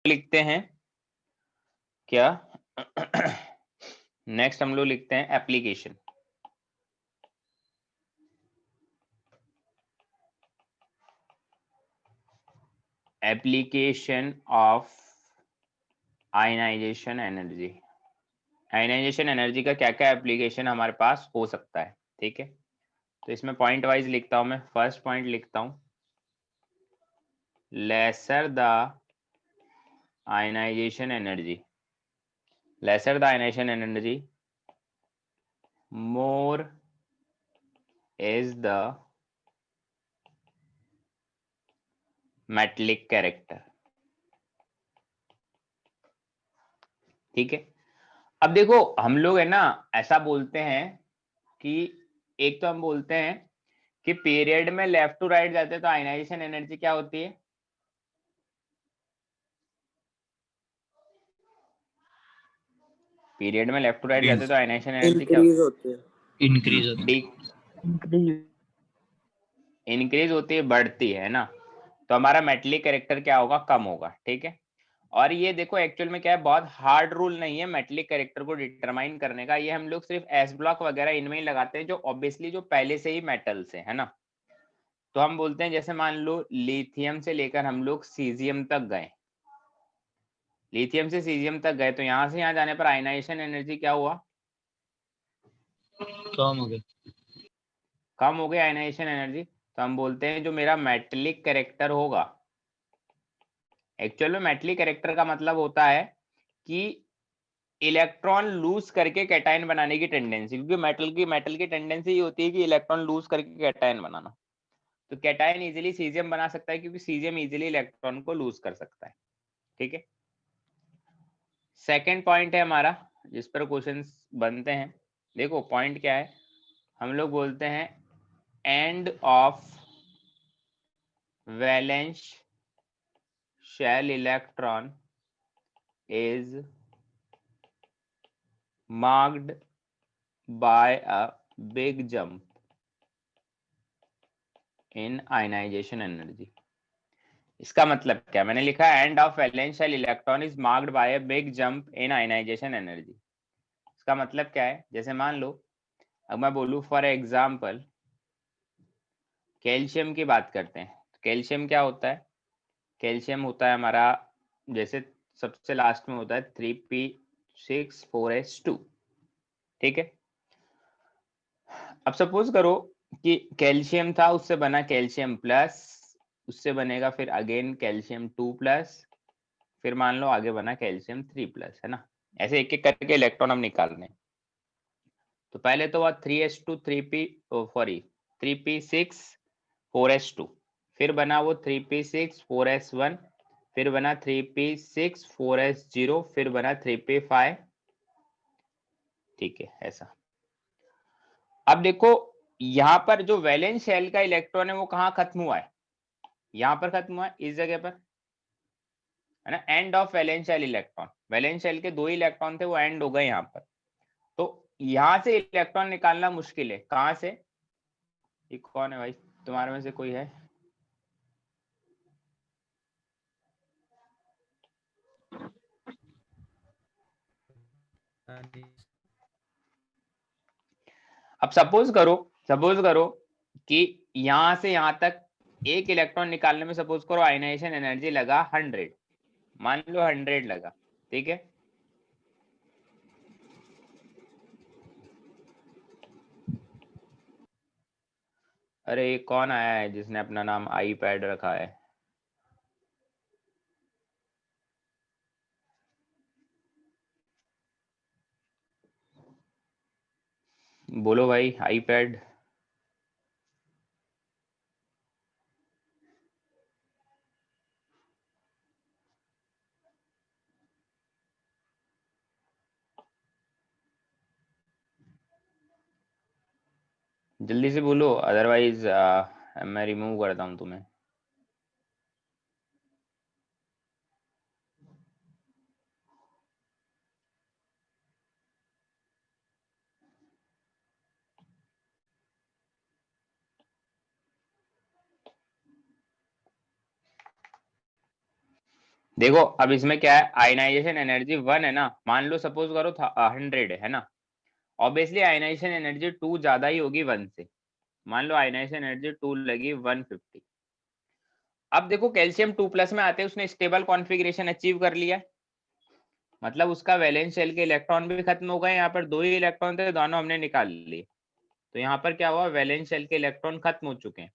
लिखते हैं क्या नेक्स्ट हम लोग लिखते हैं application. Application of ionisation energy. Ionisation energy का क्या क्या एप्लीकेशन हमारे पास हो सकता है, ठीक है। तो इसमें पॉइंट वाइज लिखता हूं मैं। फर्स्ट पॉइंट लिखता हूं, lesser the ionisation energy, lesser the ionisation energy, more is the metallic character, ठीक है। अब देखो हम लोग है ना ऐसा बोलते हैं कि एक तो हम बोलते हैं कि पीरियड में लेफ्ट टू राइट जाते हैं तो आयनाइजेशन एनर्जी क्या होती है? पीरियड में लेफ्ट टू राइट जाते हैं तो आयनाइजेशन एनर्जी क्या इंक्रीज होती है, इंक्रीज होती है। ठीक, इंक्रीज होती है, बढ़ती है ना। तो हमारा मेटलिक कैरेक्टर क्या होगा? कम होगा, ठीक है। और ये देखो एक्चुअल में क्या है, बहुत हार्ड रूल नहीं है मेटलिक कैरेक्टर को डिटरमाइन करने का। ये हम लोग सिर्फ एस ब्लॉक वगैरह इनमें ही लगाते हैं जो ऑब्वियसली जो पहले से ही मेटल से है ना। तो हम बोलते हैं जैसे मान लो लिथियम से लेकर हम लोग सीजियम तक गए, लिथियम से सीजियम तक गए, तो यहां से यहाँ जाने पर आयनाइजेशन एनर्जी क्या हुआ? कम हो गया। कम हो गया आयनाइजेशन एनर्जी। तो हम बोलते हैं जो मेरा मेटलिक कैरेक्टर होगा, एक्चुअल में मेटलिक कैरेक्टर का मतलब होता है कि इलेक्ट्रॉन लूज करके कैटायन बनाने की टेंडेंसी, क्योंकि मेटल की टेंडेंसी ये होती है कि इलेक्ट्रॉन लूज करके कैटायन बनाना। तो कैटायन इजीली सीजियम बना सकता है क्योंकि सीजियम इजीली इलेक्ट्रॉन को लूज कर सकता है, ठीक है। सेकंड पॉइंट है हमारा जिस पर क्वेश्चंस बनते हैं। देखो पॉइंट क्या है, हम लोग बोलते हैं end of valence shell electron is marked by a big jump in ionization energy। इसका मतलब क्या? मैंने लिखा end of valence shell electron is marked by a big jump in ionisation energy. इसका मतलब क्या है? जैसे मान लो अब मैं बोलूं फॉर एग्जांपल कैल्शियम की बात करते हैं। कैल्शियम क्या होता है? कैल्शियम होता है हमारा जैसे सबसे लास्ट में होता है 3p6 4s2, ठीक है। अब सपोज करो कि कैल्शियम था, उससे बना कैल्शियम प्लस, उससे बनेगा फिर अगेन कैल्शियम 2+, फिर मान लो आगे बना कैल्शियम 3+, है ना। ऐसे एक एक करके इलेक्ट्रॉन हम निकाल रहे हैं। तो पहले तो वह 3s2 3p sorry 3p6 4s2, फिर बना वो 3p6 4s1, फिर बना 3p6 4s0, फिर बना 3p5, ठीक है ऐसा। अब देखो यहाँ पर जो वैलेंस शेल का इलेक्ट्रॉन है वो कहाँ खत्म हुआ है? यहाँ पर खत्म हुआ है, इस जगह पर, है ना। End of valence shell electron, valence shell के 2 इलेक्ट्रॉन थे वो एंड हो गए यहाँ पर। तो यहाँ से इलेक्ट्रॉन निकालना मुश्किल है। कहाँ से? ये कौन है भाई तुम्हारे में से कोई है? अब सपोज करो कि यहां से यहां तक एक इलेक्ट्रॉन निकालने में सपोज करो आयनाइजेशन एनर्जी लगा 100, मान लो 100 लगा, ठीक है। अरे ये कौन आया है जिसने अपना नाम आई पैड रखा है? बोलो भाई आई पैड। जल्दी से बोलो अदरवाइज मैं रिमूव करता हूँ तुम्हें। देखो अब इसमें क्या है, आयनाइजेशन एनर्जी 1 है ना, मान लो सपोज करो 100 है ना, ऑब्वियसली आयनाइजेशन एनर्जी 2 ज्यादा ही होगी 1 से। मान लो आयनाइजेशन एनर्जी 2 लगी 150। अब देखो कैल्शियम 2+ में आते हैं, उसने स्टेबल कॉन्फ़िगरेशन अचीव कर लिया है, मतलब उसका वैलेंस शेल के इलेक्ट्रॉन भी खत्म हो गए, यहाँ पर 2 ही इलेक्ट्रॉन थे, दोनों हमने निकाल लिए, तो यहाँ पर क्या हुआ, वैलेंस शेल के इलेक्ट्रॉन खत्म हो चुके हैं।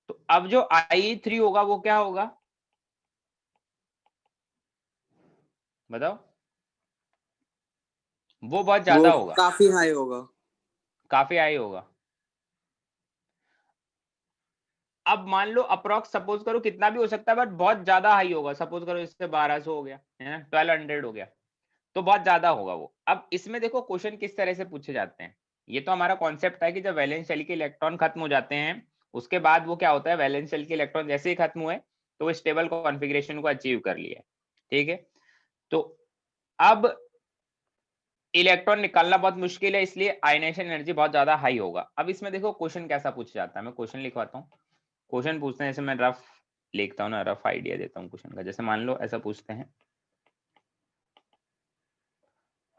तो अब जो IE3 होगा वो क्या होगा, बताओ? वो बहुत ज्यादा वो होगा, काफी हाई होगा। काफी हाई होगा। अब मान लो अप्रोक्स सपोज करो कितना भी हो सकता है, बट बहुत ज्यादा हाई होगा, सपोज करो इससे 1200 हो गया है ना, 1200 हो गया, तो बहुत ज्यादा होगा वो। अब इसमें देखो क्वेश्चन किस तरह से पूछे जाते हैं, ये तो हमारा कॉन्सेप्ट है कि जब वैलेंस शेल के इलेक्ट्रॉन खत्म हो जाते हैं, उसके बाद वो क्या होता है, वैलेंस शेल के इलेक्ट्रॉन जैसे ही खत्म हुए तो वो स्टेबल कॉन्फ़िगरेशन को अचीव कर लिया, ठीक है। तो अब इलेक्ट्रॉन निकालना बहुत मुश्किल है, इसलिए आयनाइजेशन एनर्जी बहुत ज्यादा हाई होगा। अब इसमें देखो क्वेश्चन कैसा पूछा जाता है, मैं क्वेश्चन लिखवाता हूँ। क्वेश्चन पूछते हैं, जैसे मैं रफ लिखता हूँ ना, रफ आइडिया देता हूँ क्वेश्चन का। जैसे मान लो ऐसा पूछते हैं,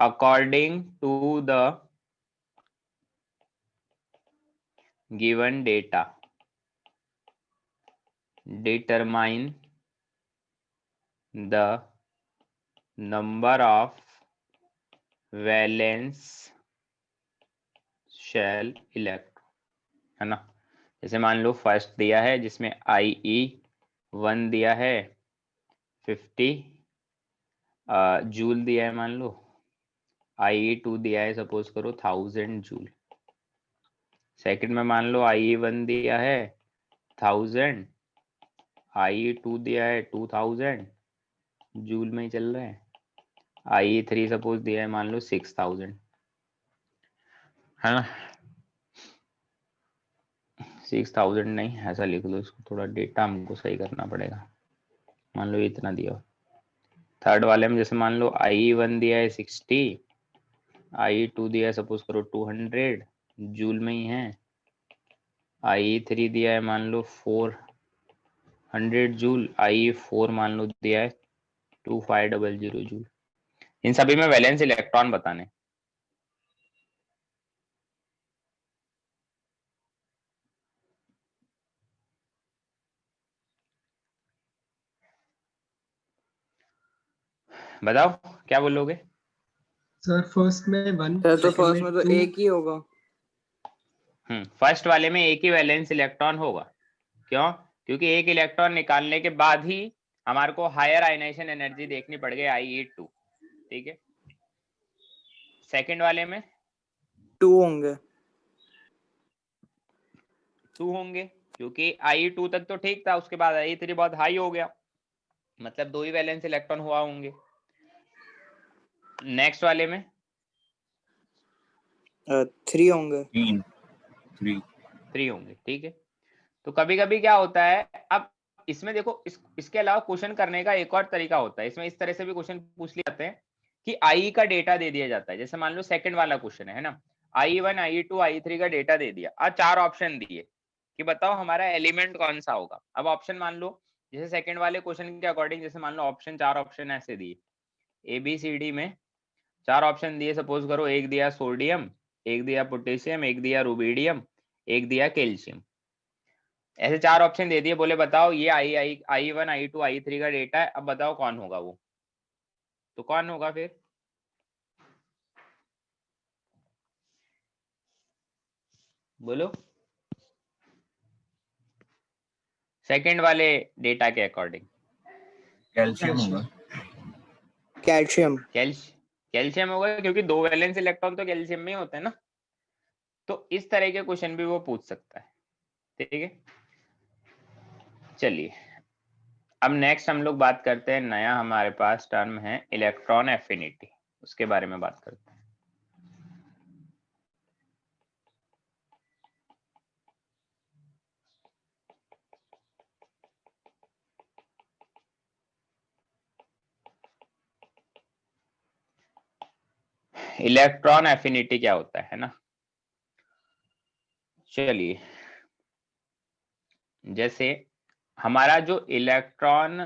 according to the given data determine the number of valence shell electron, है ना। जैसे मान लो फर्स्ट दिया है जिसमें IE1 दिया है 50 जूल दिया है, मान लो IE2 दिया है सपोज करो 1000 जूल। सेकंड में मान लो IE1 दिया है 1000, IE2 दिया है 2000, जूल में ही चल रहा है। IE3 सपोज दिया है मान लो 6000, है ना। 6000 नहीं, ऐसा लिख लो इसको, थोड़ा डेटा हमको सही करना पड़ेगा। मान लो इतना दिया हो। थर्ड वाले में जैसे मान लो IE1 दिया है 60, IE2 दिया है सपोज करो 200, जूल में ही है। IE3 दिया है मान लो 400 जूल, IE4 मान लो दिया है 2500 जूल। इन सभी में वैलेंस इलेक्ट्रॉन बताने। बताओ क्या बोलोगे? सर फर्स्ट में 1, सर तो सेकंड फर्स्ट में में तो 2। एक ही होगा। फर्स्ट वाले में एक ही वैलेंस इलेक्ट्रॉन होगा, क्यों? क्योंकि एक इलेक्ट्रॉन निकालने के बाद ही हमारे को हायर आयनाइजेशन एनर्जी देखनी पड़ गई IE2, ठीक है। सेकंड वाले में 2 होंगे। 2 होंगे, क्योंकि IE2 तक तो ठीक था, उसके बाद IE3 बहुत हाई हो गया, मतलब 2 ही वैलेंस इलेक्ट्रॉन हुआ होंगे। नेक्स्ट वाले में 3 होंगे। 3 होंगे, ठीक है। तो कभी कभी क्या होता है, अब इसमें देखो इसके अलावा क्वेश्चन करने का एक और तरीका होता है, इसमें इस तरह से भी क्वेश्चन पूछ लिए जाते हैं कि IE का डेटा दे दिया जाता है। जैसे मान लो सेकंड वाला क्वेश्चन है ना, IE1 IE2 IE3 का डेटा दे दिया, आज 4 ऑप्शन दिए कि बताओ हमारा एलिमेंट कौन सा होगा। अब ऑप्शन मान लो जैसे सेकंड वाले क्वेश्चन के अकॉर्डिंग, जैसे मान लो ऑप्शन 4 ऑप्शन ऐसे दिए, ABCD में 4 ऑप्शन दिए, सपोज करो एक दिया सोडियम, एक दिया पोटेशियम, एक दिया रुबीडियम, एक दिया कैल्शियम, ऐसे 4 ऑप्शन दे दिए, बोले बताओ ये IE1 IE2 IE3 का डेटा है, अब बताओ कौन होगा वो। तो कौन होगा फिर? बोलो सेकंड वाले डेटा के अकॉर्डिंग। कैल्शियम होगा। कैल्शियम। कैल्शियम होगा, क्योंकि 2 वैलेंस इलेक्ट्रॉन तो कैल्शियम में ही होते हैं ना। तो इस तरह के क्वेश्चन भी वो पूछ सकता है, ठीक है। चलिए अब नेक्स्ट हम लोग बात करते हैं, नया हमारे पास टर्म है इलेक्ट्रॉन एफिनिटी, उसके बारे में बात करते हैं। इलेक्ट्रॉन एफिनिटी क्या होता है ना। चलिए जैसे हमारा जो इलेक्ट्रॉन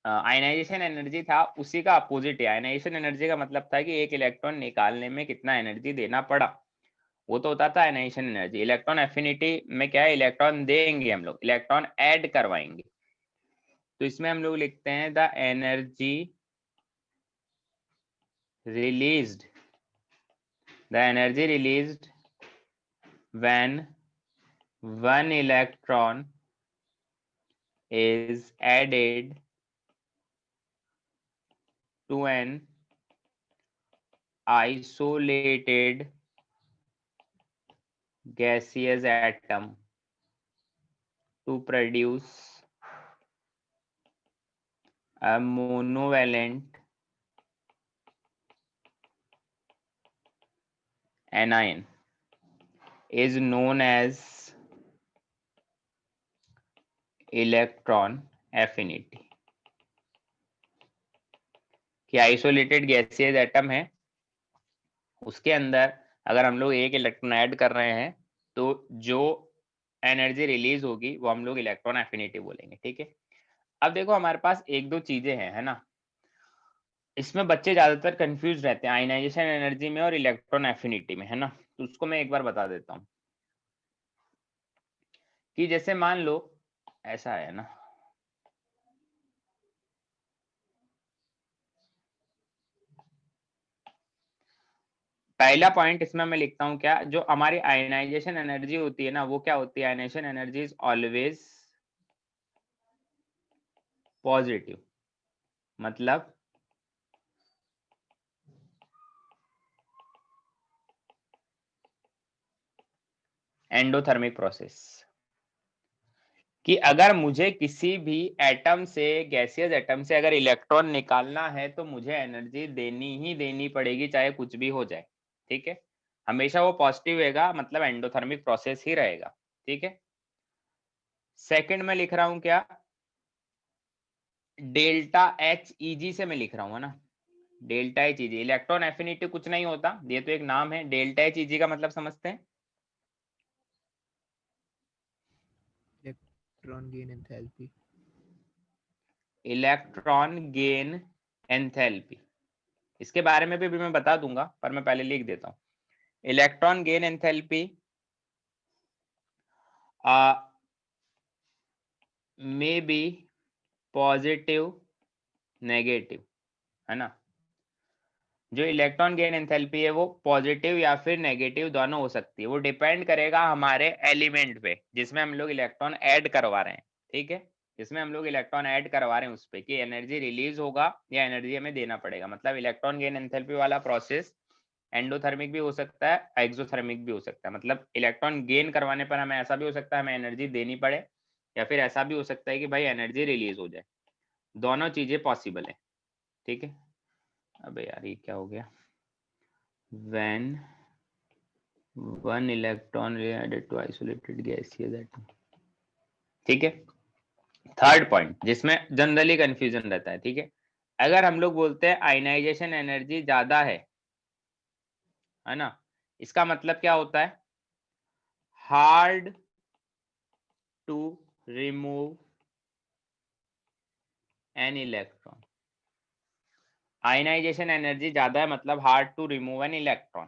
आयनाइजेशन एनर्जी था उसी का अपोजिट है। आयनाइजेशन एनर्जी का मतलब था कि एक इलेक्ट्रॉन निकालने में कितना एनर्जी देना पड़ा, वो तो होता था आयनाइजेशन एनर्जी। इलेक्ट्रॉन एफिनिटी में क्या है, इलेक्ट्रॉन देंगे हम लोग, इलेक्ट्रॉन ऐड करवाएंगे, तो इसमें हम लोग लिखते हैं the energy released, the energy released when one electron is added to an isolated gaseous atom to produce a monovalent anion is known as electron affinity. कि आइसोलेटेड गैसियस एटम है, उसके अंदर अगर हम लोग एक इलेक्ट्रॉन ऐड कर रहे हैं तो जो एनर्जी रिलीज होगी वो हम लोग इलेक्ट्रॉन एफिनिटी बोलेंगे, ठीक है। अब देखो हमारे पास एक दो चीजें हैं, है ना, इसमें बच्चे ज्यादातर कंफ्यूज रहते हैं आयनाइजेशन एनर्जी में और इलेक्ट्रॉन एफिनिटी में, है ना। तो उसको मैं एक बार बता देता हूँ कि जैसे मान लो ऐसा है ना, पहला पॉइंट इसमें मैं लिखता हूं क्या, जो हमारी आयनाइजेशन एनर्जी होती है ना, वो क्या होती है, ionisation energy is always positive. मतलब एंडोथर्मिक प्रोसेस, कि अगर मुझे किसी भी एटम से, गैसियस एटम से अगर इलेक्ट्रॉन निकालना है तो मुझे एनर्जी देनी ही देनी पड़ेगी, चाहे कुछ भी हो जाए, ठीक है। हमेशा वो पॉजिटिव रहेगा, मतलब एंडोथर्मिक प्रोसेस ही रहेगा, ठीक है। सेकंड में लिख रहा हूं क्या, डेल्टा एच ईजी से मैं लिख रहा हूँ, है ना, delta H easy. Electron affinity कुछ नहीं होता, ये तो एक नाम है। डेल्टा एच ईजी का मतलब समझते हैं, electron gain enthalpy. Electron gain enthalpy, इसके बारे में भी मैं बता दूंगा, पर मैं पहले लिख देता हूं। Electron gain enthalpy may be positive negative, है ना। जो इलेक्ट्रॉन गेन एंथैल्पी है वो पॉजिटिव या फिर नेगेटिव दोनों हो सकती है, वो डिपेंड करेगा हमारे एलिमेंट पे जिसमें हम लोग इलेक्ट्रॉन ऐड करवा रहे हैं, ठीक है। जिसमें हम लोग इलेक्ट्रॉन ऐड करवा रहे हैं उस पे कि एनर्जी रिलीज होगा या एनर्जी हमें देना पड़ेगा। मतलब इलेक्ट्रॉन गेन एंथैल्पी वाला प्रोसेस एंडोथर्मिक भी हो सकता है, एक्सोथर्मिक भी हो सकता है। मतलब इलेक्ट्रॉन गेन करवाने पर हमें ऐसा भी हो सकता है हमें एनर्जी देनी पड़े, या फिर ऐसा भी हो सकता है कि भाई एनर्जी रिलीज हो जाए, दोनों चीजें पॉसिबल है, ठीक है। अबे यार ये क्या हो गया, when one electron added to isolated gaseous atom, ठीक है। थर्ड पॉइंट जिसमें जनरली कंफ्यूजन रहता है, ठीक है, अगर हम लोग बोलते हैं आयनाइजेशन एनर्जी ज्यादा है ना, इसका मतलब क्या होता है, hard to remove an electron. Ionisation energy ज्यादा है मतलब hard to remove an electron.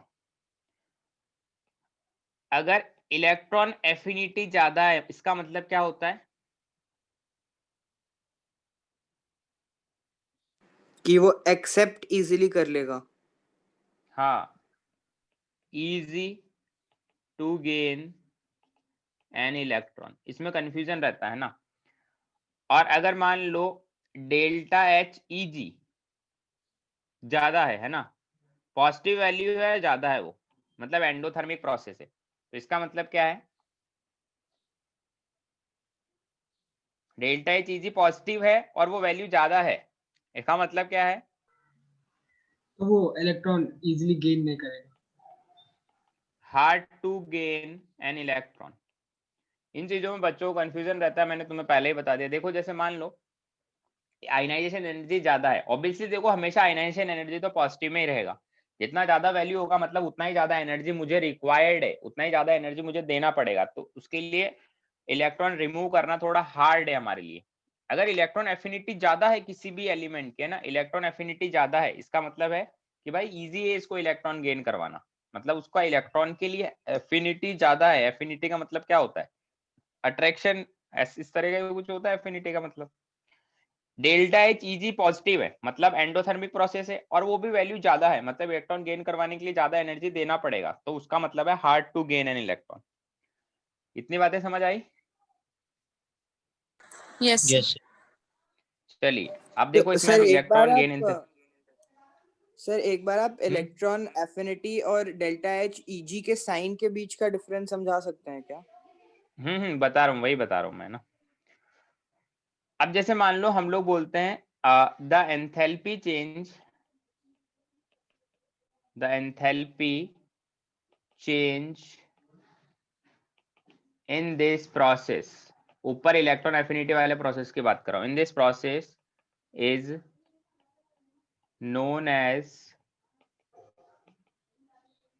अगर इलेक्ट्रॉन एफिनिटी ज्यादा है इसका मतलब क्या होता है, कि वो एक्सेप्ट इजीली कर लेगा। हाँ, easy to gain an electron, इसमें कंफ्यूजन रहता है ना। और अगर मान लो डेल्टा एच ईजी ज्यादा है ना, पॉजिटिव वैल्यू है ज्यादा है वो, मतलब एंडोथर्मिक प्रोसेस है, तो इसका मतलब क्या है, डेल्टा एच ईजी पॉजिटिव है और वो वैल्यू ज्यादा है, इसका मतलब क्या है, तो वो इलेक्ट्रॉन इजीली गेन नहीं करेगा। Hard to gain an electron. इन चीजों में बच्चों को कंफ्यूजन रहता है, मैंने तुम्हें पहले ही बता दिया। देखो जैसे मान लो आयनाइजेशन एनर्जी ज्यादा है, ऑब्वियसली देखो हमेशा आयनाइजेशन एनर्जी तो पॉजिटिव में ही रहेगा, जितना ज्यादा वैल्यू होगा मतलब उतना ही ज्यादा एनर्जी मुझे रिक्वायर्ड है, उतना ही ज्यादा एनर्जी मुझे देना पड़ेगा, तो उसके लिए इलेक्ट्रॉन रिमूव करना थोड़ा हार्ड है हमारे लिए। अगर इलेक्ट्रॉन एफिनिटी ज्यादा है किसी भी एलिमेंट के ना, इलेक्ट्रॉन एफिनिटी ज्यादा है, इसका मतलब है कि भाई इजी है इसको इलेक्ट्रॉन गेन करवाना, मतलब उसका इलेक्ट्रॉन के लिए एफिनिटी ज्यादा है। एफिनिटी का मतलब क्या होता है? अट्रैक्शन, इस तरह का कुछ होता है एफिनिटी का मतलब। डेल्टा एच ईजी पॉजिटिव है, मतलब एंडोथर्मिक प्रोसेस है, और वो भी वैल्यू ज्यादा है, मतलब इलेक्ट्रॉन गेन करवाने के लिए ज्यादा एनर्जी देना पड़ेगा, तो उसका मतलब है hard to gain an electron. इतनी बातें समझ आई? यस यस चलिए अब तो देखो इसमें सर हम एक बार इलेक्ट्रॉन गेन आप इलेक्ट्रॉन एफिनिटी और डेल्टा एच ईजी के साइन के बीच का डिफरेंस समझा सकते हैं क्या? बता रहा हूँ, वही बता रहा हूँ मैं ना। अब जैसे मान लो हम लोग बोलते हैं the enthalpy change in this process, ऊपर इलेक्ट्रॉन एफिनिटी वाले प्रोसेस की बात कर रहा हूं, in this process is known as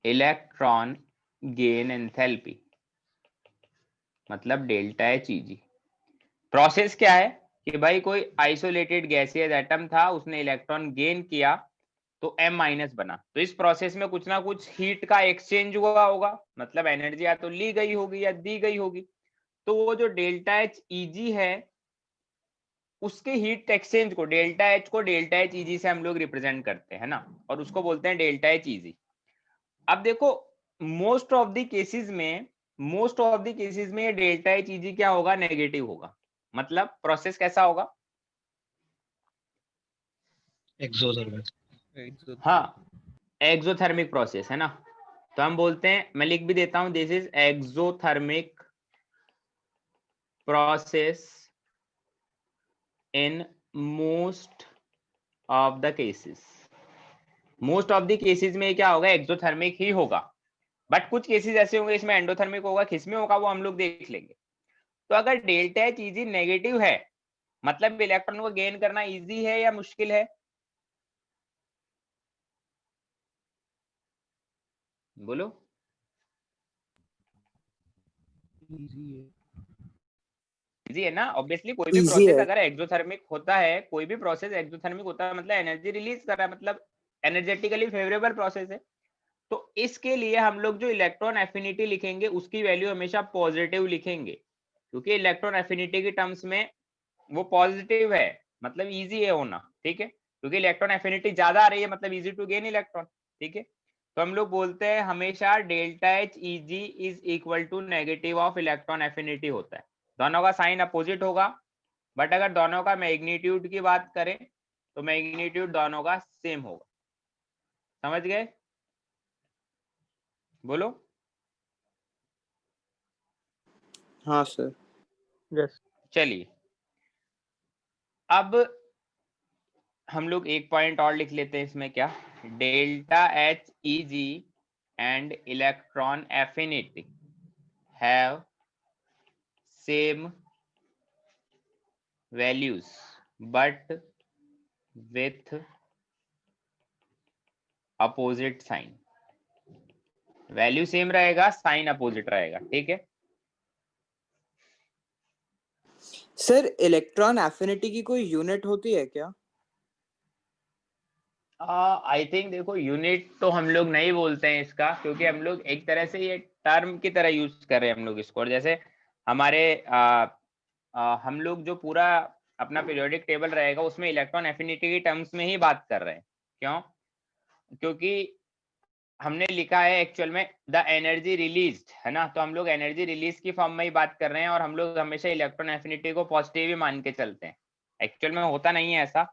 electron gain enthalpy, मतलब डेल्टा एच ईजी। प्रोसेस क्या है कि भाई कोई आइसोलेटेड गैसियस एटम था, उसने इलेक्ट्रॉन गेन किया तो M माइनस बना, तो इस प्रोसेस में कुछ ना कुछ हीट का एक्सचेंज हुआ होगा, मतलब एनर्जी या तो ली गई होगी या दी गई होगी। तो वो जो डेल्टा एच ईजी है उसके हीट एक्सचेंज को, डेल्टा एच को डेल्टा एच ईजी से हम लोग रिप्रेजेंट करते हैं ना, और उसको बोलते हैं डेल्टा एच ईजी। अब देखो मोस्ट ऑफ द केसेस में ये डेल्टा एच ईजी क्या होगा? नेगेटिव होगा। मतलब प्रोसेस कैसा होगा? एक्सोथर्मिक। हाँ, एक्सोथर्मिक प्रोसेस है ना। तो हम बोलते हैं, मैं लिख भी देता हूं, this is exothermic process in most of the cases. Most of the cases में क्या होगा? एक्सोथर्मिक ही होगा, बट कुछ केसेस ऐसे होंगे इसमें एंडोथर्मिक होगा, किसमें होगा वो हम लोग देख लेंगे। तो अगर डेल्टा एच ईजी नेगेटिव है, मतलब इलेक्ट्रॉन को गेन करना इजी है या मुश्किल है? बोलो। इजी है ना, ऑब्वियसली कोई भी इजी प्रोसेस है। अगर एक्सोथर्मिक होता है, कोई भी प्रोसेस एक्सोथर्मिक होता है मतलब एनर्जी रिलीज कर रहा है, मतलब एनर्जेटिकली फेवरेबल प्रोसेस है। तो इसके लिए हम लोग जो इलेक्ट्रॉन एफिनिटी लिखेंगे उसकी वैल्यू हमेशा पॉजिटिव लिखेंगे, क्योंकि इलेक्ट्रॉन एफिनिटी के टर्म्स में वो पॉजिटिव है, मतलब इजी है होना, ठीक है, क्योंकि इलेक्ट्रॉन एफिनिटी ज्यादा आ रही है, मतलब इजी टू गेन इलेक्ट्रॉन, ठीक है। तो हम लोग बोलते हैं हमेशा delta H EG is equal to negative of electron affinity होता है, दोनों का साइन अपोजिट होगा, बट अगर दोनों का मैग्नीट्यूड की बात करें तो मैग्नीट्यूड दोनों का सेम होगा। समझ गए? बोलो। हाँ सर। यस चलिए अब हम लोग एक पॉइंट और लिख लेते हैं इसमें, क्या? Delta H EG and electron affinity have same values but with opposite sign. Value same रहेगा, साइन अपोजिट रहेगा, ठीक है। सर इलेक्ट्रॉन एफिनिटी की कोई यूनिट होती है क्या? आई थिंक देखो यूनिट तो हम लोग नहीं बोलते हैं इसका, क्योंकि हम लोग एक तरह से ये टर्म की तरह यूज कर रहे हैं हम लोग इसको, और जैसे हमारे हम लोग जो पूरा अपना पीरियोडिक टेबल रहेगा उसमें इलेक्ट्रॉन एफिनिटी की टर्म्स में ही बात कर रहे हैं। क्यों? क्योंकि हमने लिखा है एक्चुअल में द एनर्जी रिलीज्ड, है ना, तो हम लोग एनर्जी रिलीज की फॉर्म में ही बात कर रहे हैं, और हम लोग हमेशा इलेक्ट्रॉन एफिनिटी को पॉजिटिव ही मान के चलते हैं। एक्चुअल में होता नहीं है ऐसा।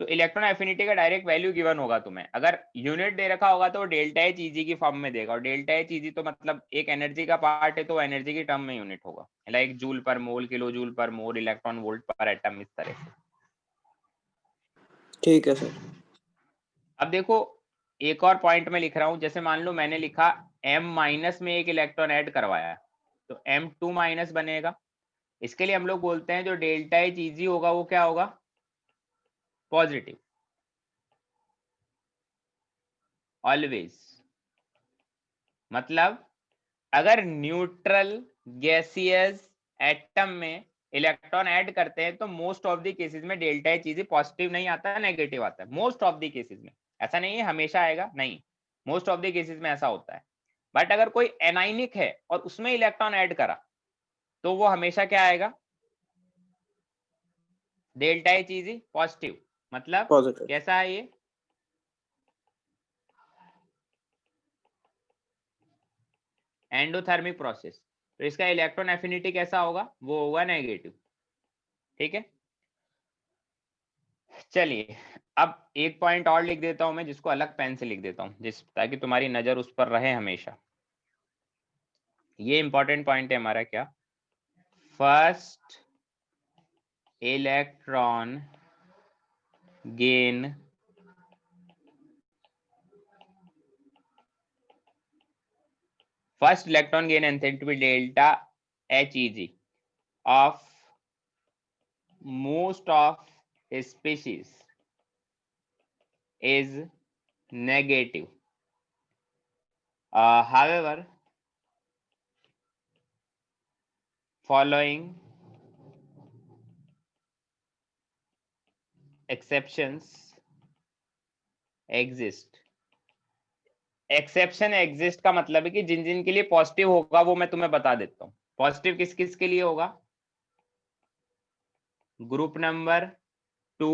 तो इलेक्ट्रॉन एफिनिटी का डायरेक्ट वैल्यू गिवन होगा तुम्हें, अगर यूनिट दे रखा होगा तो डेल्टा एच ईजी की फॉर्म में देगा, और डेल्टा एच ईजी तो मतलब एक एनर्जी का पार्ट है, तो एनर्जी की टर्म में यूनिट होगा, लाइक जूल पर मोल, किलो जूल पर मोल, इलेक्ट्रॉन वोल्ट पर एटम, इस तरह से। ठीक है सर। अब देखो एक और पॉइंट में लिख रहा हूं, जैसे मान लो मैंने लिखा m माइनस में एक इलेक्ट्रॉन ऐड करवाया, तो m2 माइनस बनेगा। इसके लिए हम लोग बोलते हैं जो डेल्टा एच ईजी होगा वो क्या होगा? Positive, always. मतलब अगर न्यूट्रल गैसियस एटम में इलेक्ट्रॉन ऐड करते हैं तो मोस्ट ऑफ द केसेस में डेल्टा एच चीजें पॉजिटिव नहीं आता है, नेगेटिव आता है। मोस्ट ऑफ द केसेस में, ऐसा नहीं है हमेशा आएगा, नहीं, मोस्ट ऑफ द केसेस में ऐसा होता है। बट अगर कोई एनाइनिक है और उसमें इलेक्ट्रॉन ऐड करा तो वो हमेशा क्या आएगा, डेल्टा एच इज पॉजिटिव। मतलब पॉजिटिव। कैसा है ये, एंडोथर्मिक प्रोसेस, तो इसका इलेक्ट्रॉन एफिनिटी कैसा होगा, वो होगा नेगेटिव। ठीक है, चलिए अब एक पॉइंट और लिख देता हूं मैं, जिसको अलग पेन से लिख देता हूं, ताकि तुम्हारी नजर उस पर रहे हमेशा। ये इंपॉर्टेंट पॉइंट है हमारा, क्या, first electron gain first electron gain enthalpy delta HEG of most of species is negative. However, following exceptions exist. Exception exist का मतलब है कि जिन जिन के लिए पॉजिटिव होगा वो मैं तुम्हें बता देता हूं। पॉजिटिव किस किस के लिए होगा, group number 2,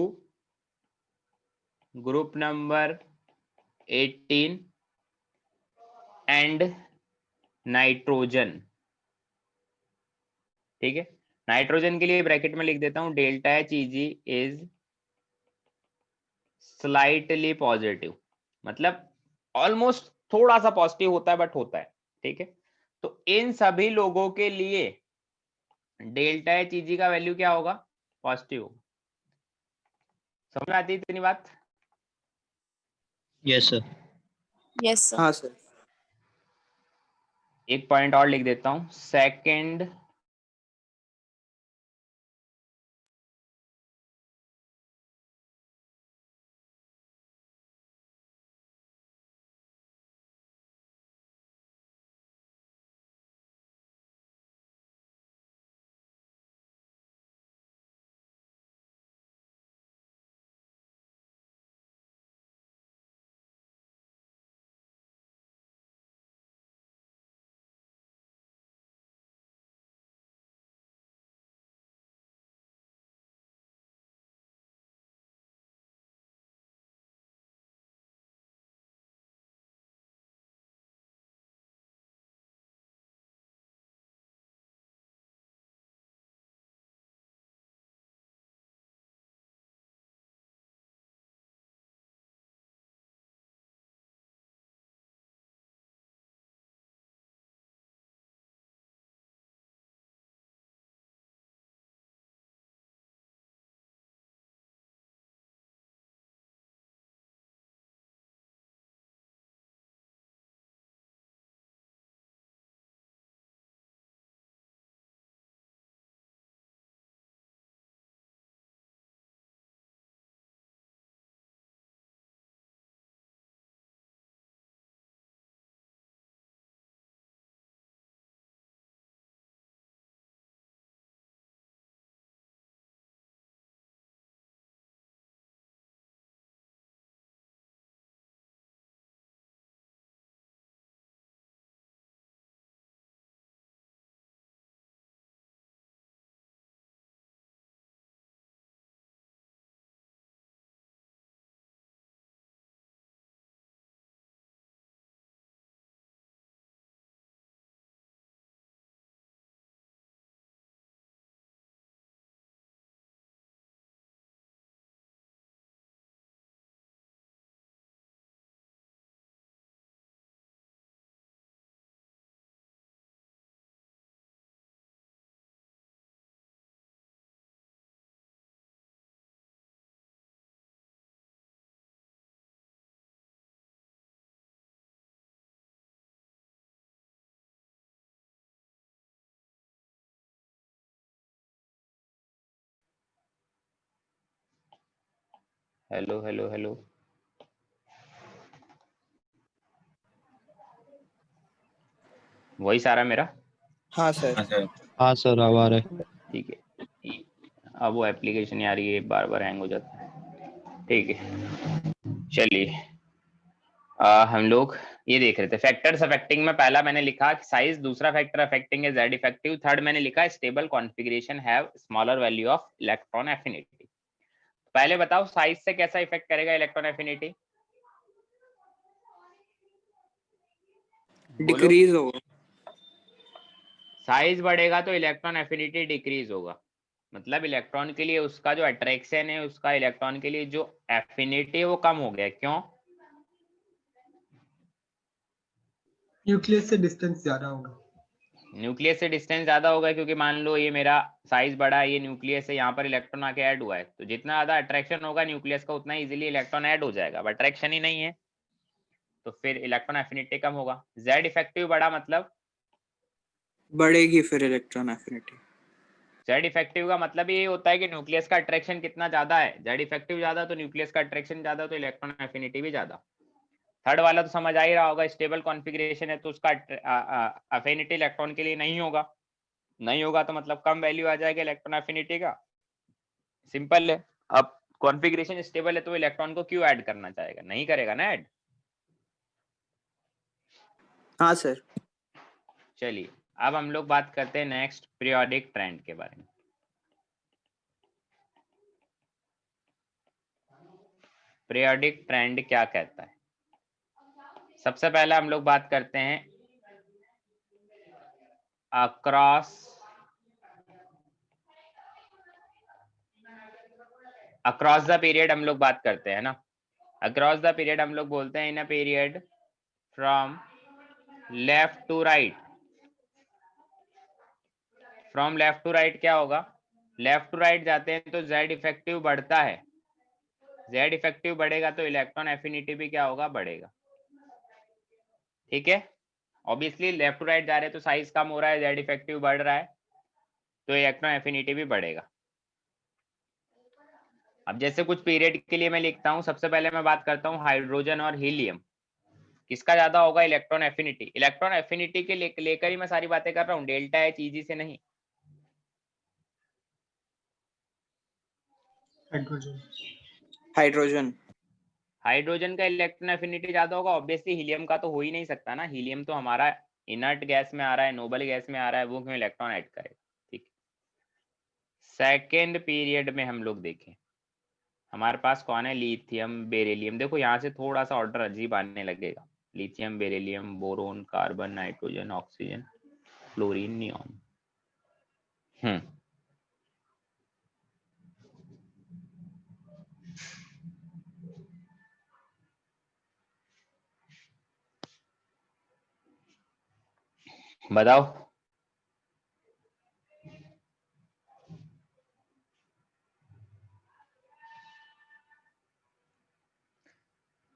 group number 18 and nitrogen. ठीक है, नाइट्रोजन के लिए ब्रैकेट में लिख देता हूं delta H easy is slightly positive, मतलब ऑलमोस्ट थोड़ा सा पॉजिटिव होता है बट होता है। ठीक है, तो इन सभी लोगों के लिए डेल्टा एच इजी का वैल्यू क्या होगा, पॉजिटिव होगा। समझ में आती है इतनी बात? Yes sir. Yes sir. हाँ सर। एक पॉइंट और लिख देता हूं, सेकंड हेलो हेलो हेलो, वही सारा मेरा। हाँ सर। हाँ सर। हाँ सर, अब आ रहा है। ठीक है, अब वो एप्लीकेशन यार ये बार बार हैंग हो जाता है। ठीक है चलिए हम लोग ये देख रहे थे फैक्टर्स अफेक्टिंग में पहला मैंने लिखा साइज, दूसरा फैक्टर अफेक्टिंग है जेड इफेक्टिव, थर्ड मैंने लिखा stable configuration have smaller value of electron affinity. पहले बताओ साइज से कैसा इफेक्ट करेगा इलेक्ट्रॉन एफिनिटी? डिक्रीज होगा। साइज बढ़ेगा तो इलेक्ट्रॉन एफिनिटी डिक्रीज होगा, मतलब इलेक्ट्रॉन के लिए उसका जो अट्रैक्शन है, उसका इलेक्ट्रॉन के लिए जो एफिनिटी है वो कम हो गया। क्यों? न्यूक्लियस से डिस्टेंस ज्यादा होगा। न्यूक्लियस से डिस्टेंस ज्यादा होगा क्योंकि मान लो ये मेरा साइज बड़ा है, ये न्यूक्लियस है, यहाँ पर इलेक्ट्रॉन आके ऐड हुआ है, तो जितना ज्यादा अट्रैक्शन होगा न्यूक्लियस का उतना इजीली इलेक्ट्रॉन ऐड हो जाएगा। अब अट्रैक्शन ही नहीं है तो फिर इलेक्ट्रॉन एफिनिटी कम होगा। जेड इफेक्टिव बड़ा मतलब बढ़ेगी फिर इलेक्ट्रॉन एफिनिटी। जेड इफेक्टिव का मतलब ये होता है कि न्यूक्लियस का अट्रैक्शन कितना ज्यादा है, जेड इफेक्टिव ज्यादा तो न्यूक्लियस का अट्रैक्शन ज्यादा तो इलेक्ट्रॉन एफिनिटी भी ज्यादा। थर्ड वाला तो समझ आ ही रहा होगा, स्टेबल कॉन्फ़िगरेशन है तो उसका एफिनिटी इलेक्ट्रॉन के लिए नहीं होगा, नहीं होगा तो मतलब कम वैल्यू आ जाएगा इलेक्ट्रॉन एफिनिटी का, सिंपल है। अब कॉन्फ़िगरेशन स्टेबल है तो इलेक्ट्रॉन को क्यों ऐड करना चाहेगा, नहीं करेगा ना ऐड। हाँ सर। चलिए अब हम लोग बात करते हैं नेक्स्ट पीरियोडिक ट्रेंड के बारे में। पीरियोडिक ट्रेंड क्या कहता है? सबसे पहले हम लोग बात करते हैं अक्रॉस द पीरियड हम लोग बात करते हैं ना। अक्रॉस द पीरियड हम लोग बोलते हैं in a period from left to right. From left to right क्या होगा, लेफ्ट टू राइट जाते हैं तो जेड इफेक्टिव बढ़ता है, जेड इफेक्टिव बढ़ेगा तो इलेक्ट्रॉन एफिनिटी भी क्या होगा, बढ़ेगा। ठीक है, ऑब्वियसली लेफ्ट टू राइट जा रहे हैं तो साइज कम हो रहा है, जेड इफेक्टिव बढ़ रहा है तो इलेक्ट्रॉन एफिनिटी भी बढ़ेगा। अब जैसे कुछ पीरियड के लिए मैं लिखता हूँ, सबसे पहले मैं बात करता हूँ हाइड्रोजन और हीलियम, किसका ज्यादा होगा इलेक्ट्रॉन एफिनिटी। इलेक्ट्रॉन एफिनिटी के लेकर ही मैं सारी बातें कर रहा हूँ, डेल्टा एच ईजी से नहीं। हाइड्रोजन। हाइड्रोजन। हाइड्रोजन का इलेक्ट्रॉन एफिनिटी ज्यादा होगा, ऑब्वियसली हीलियम का तो हो ही नहीं सकता ना, हीलियम तो हमारा इनर्ट गैस में आ रहा है, नोबल गैस में आ रहा है, वो क्यों इलेक्ट्रॉन ऐड करेगा। ठीक, सेकेंड पीरियड में हम लोग देखें, हमारे पास कौन है, लिथियम बेरिलियम। देखो यहाँ से थोड़ा सा ऑर्डर अजीब आने लगेगा, lithium beryllium boron carbon nitrogen oxygen fluorine neon. बताओ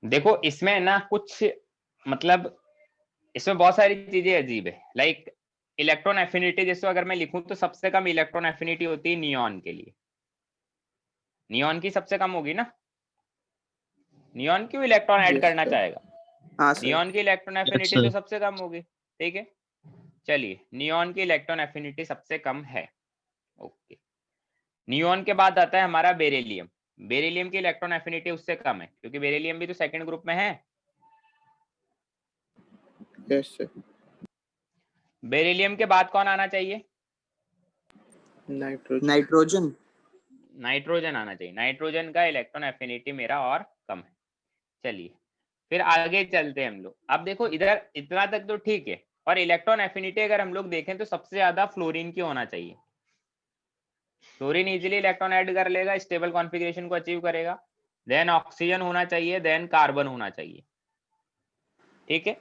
देखो इसमें ना कुछ मतलब इसमें बहुत सारी चीजें अजीब है, लाइक इलेक्ट्रॉन एफिनिटी जैसे अगर मैं लिखूं तो सबसे कम इलेक्ट्रॉन एफिनिटी होती है नियॉन के लिए, नियॉन की सबसे कम होगी ना। नियॉन क्यों इलेक्ट्रॉन ऐड Yes, करना sir. चाहेगा, हाँ सर। नियॉन की इलेक्ट्रॉन एफिनिटी sir. तो सबसे कम होगी। ठीक है चलिए, नियॉन की इलेक्ट्रॉन एफिनिटी सबसे कम है। ओके, नियॉन के बाद आता है हमारा बेरिलियम, बेरिलियम की इलेक्ट्रॉन एफिनिटी उससे कम है क्योंकि बेरिलियम भी तो सेकंड ग्रुप में है। Yes sir. बेरिलियम के बाद कौन आना चाहिए, नाइट्रोजन। नाइट्रोजन। नाइट्रोजन आना चाहिए, नाइट्रोजन का इलेक्ट्रॉन एफिनिटी मेरा और कम है। चलिए फिर आगे चलते हैं हम लोग। अब देखो इधर इतना तक तो ठीक है, और इलेक्ट्रॉन एफिनिटी अगर हम लोग देखें तो सबसे ज्यादा फ्लोरीन की होना चाहिए, फ्लोरीन इजीली इलेक्ट्रॉन ऐड कर लेगा, स्टेबल कॉन्फ़िगरेशन को अचीव करेगा, देन ऑक्सीजन होना चाहिए, देन कार्बन होना चाहिए। ठीक है,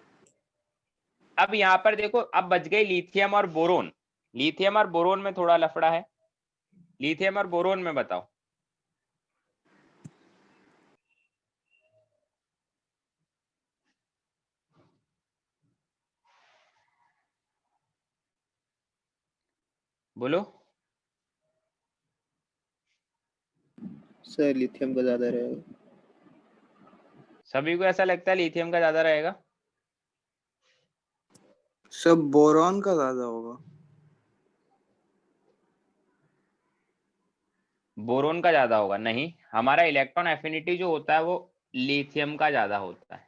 अब यहाँ पर देखो अब बच गई लिथियम और बोरोन, लिथियम और बोरोन में थोड़ा लफड़ा है, लिथियम और बोरोन में बताओ। बोलो। सर लिथियम का ज्यादा रहेगा। सभी को ऐसा लगता है लिथियम का ज्यादा रहेगा, सब बोरॉन का ज्यादा होगा। बोरोन का ज्यादा होगा? नहीं, हमारा इलेक्ट्रॉन एफिनिटी जो होता है वो लिथियम का ज्यादा होता है।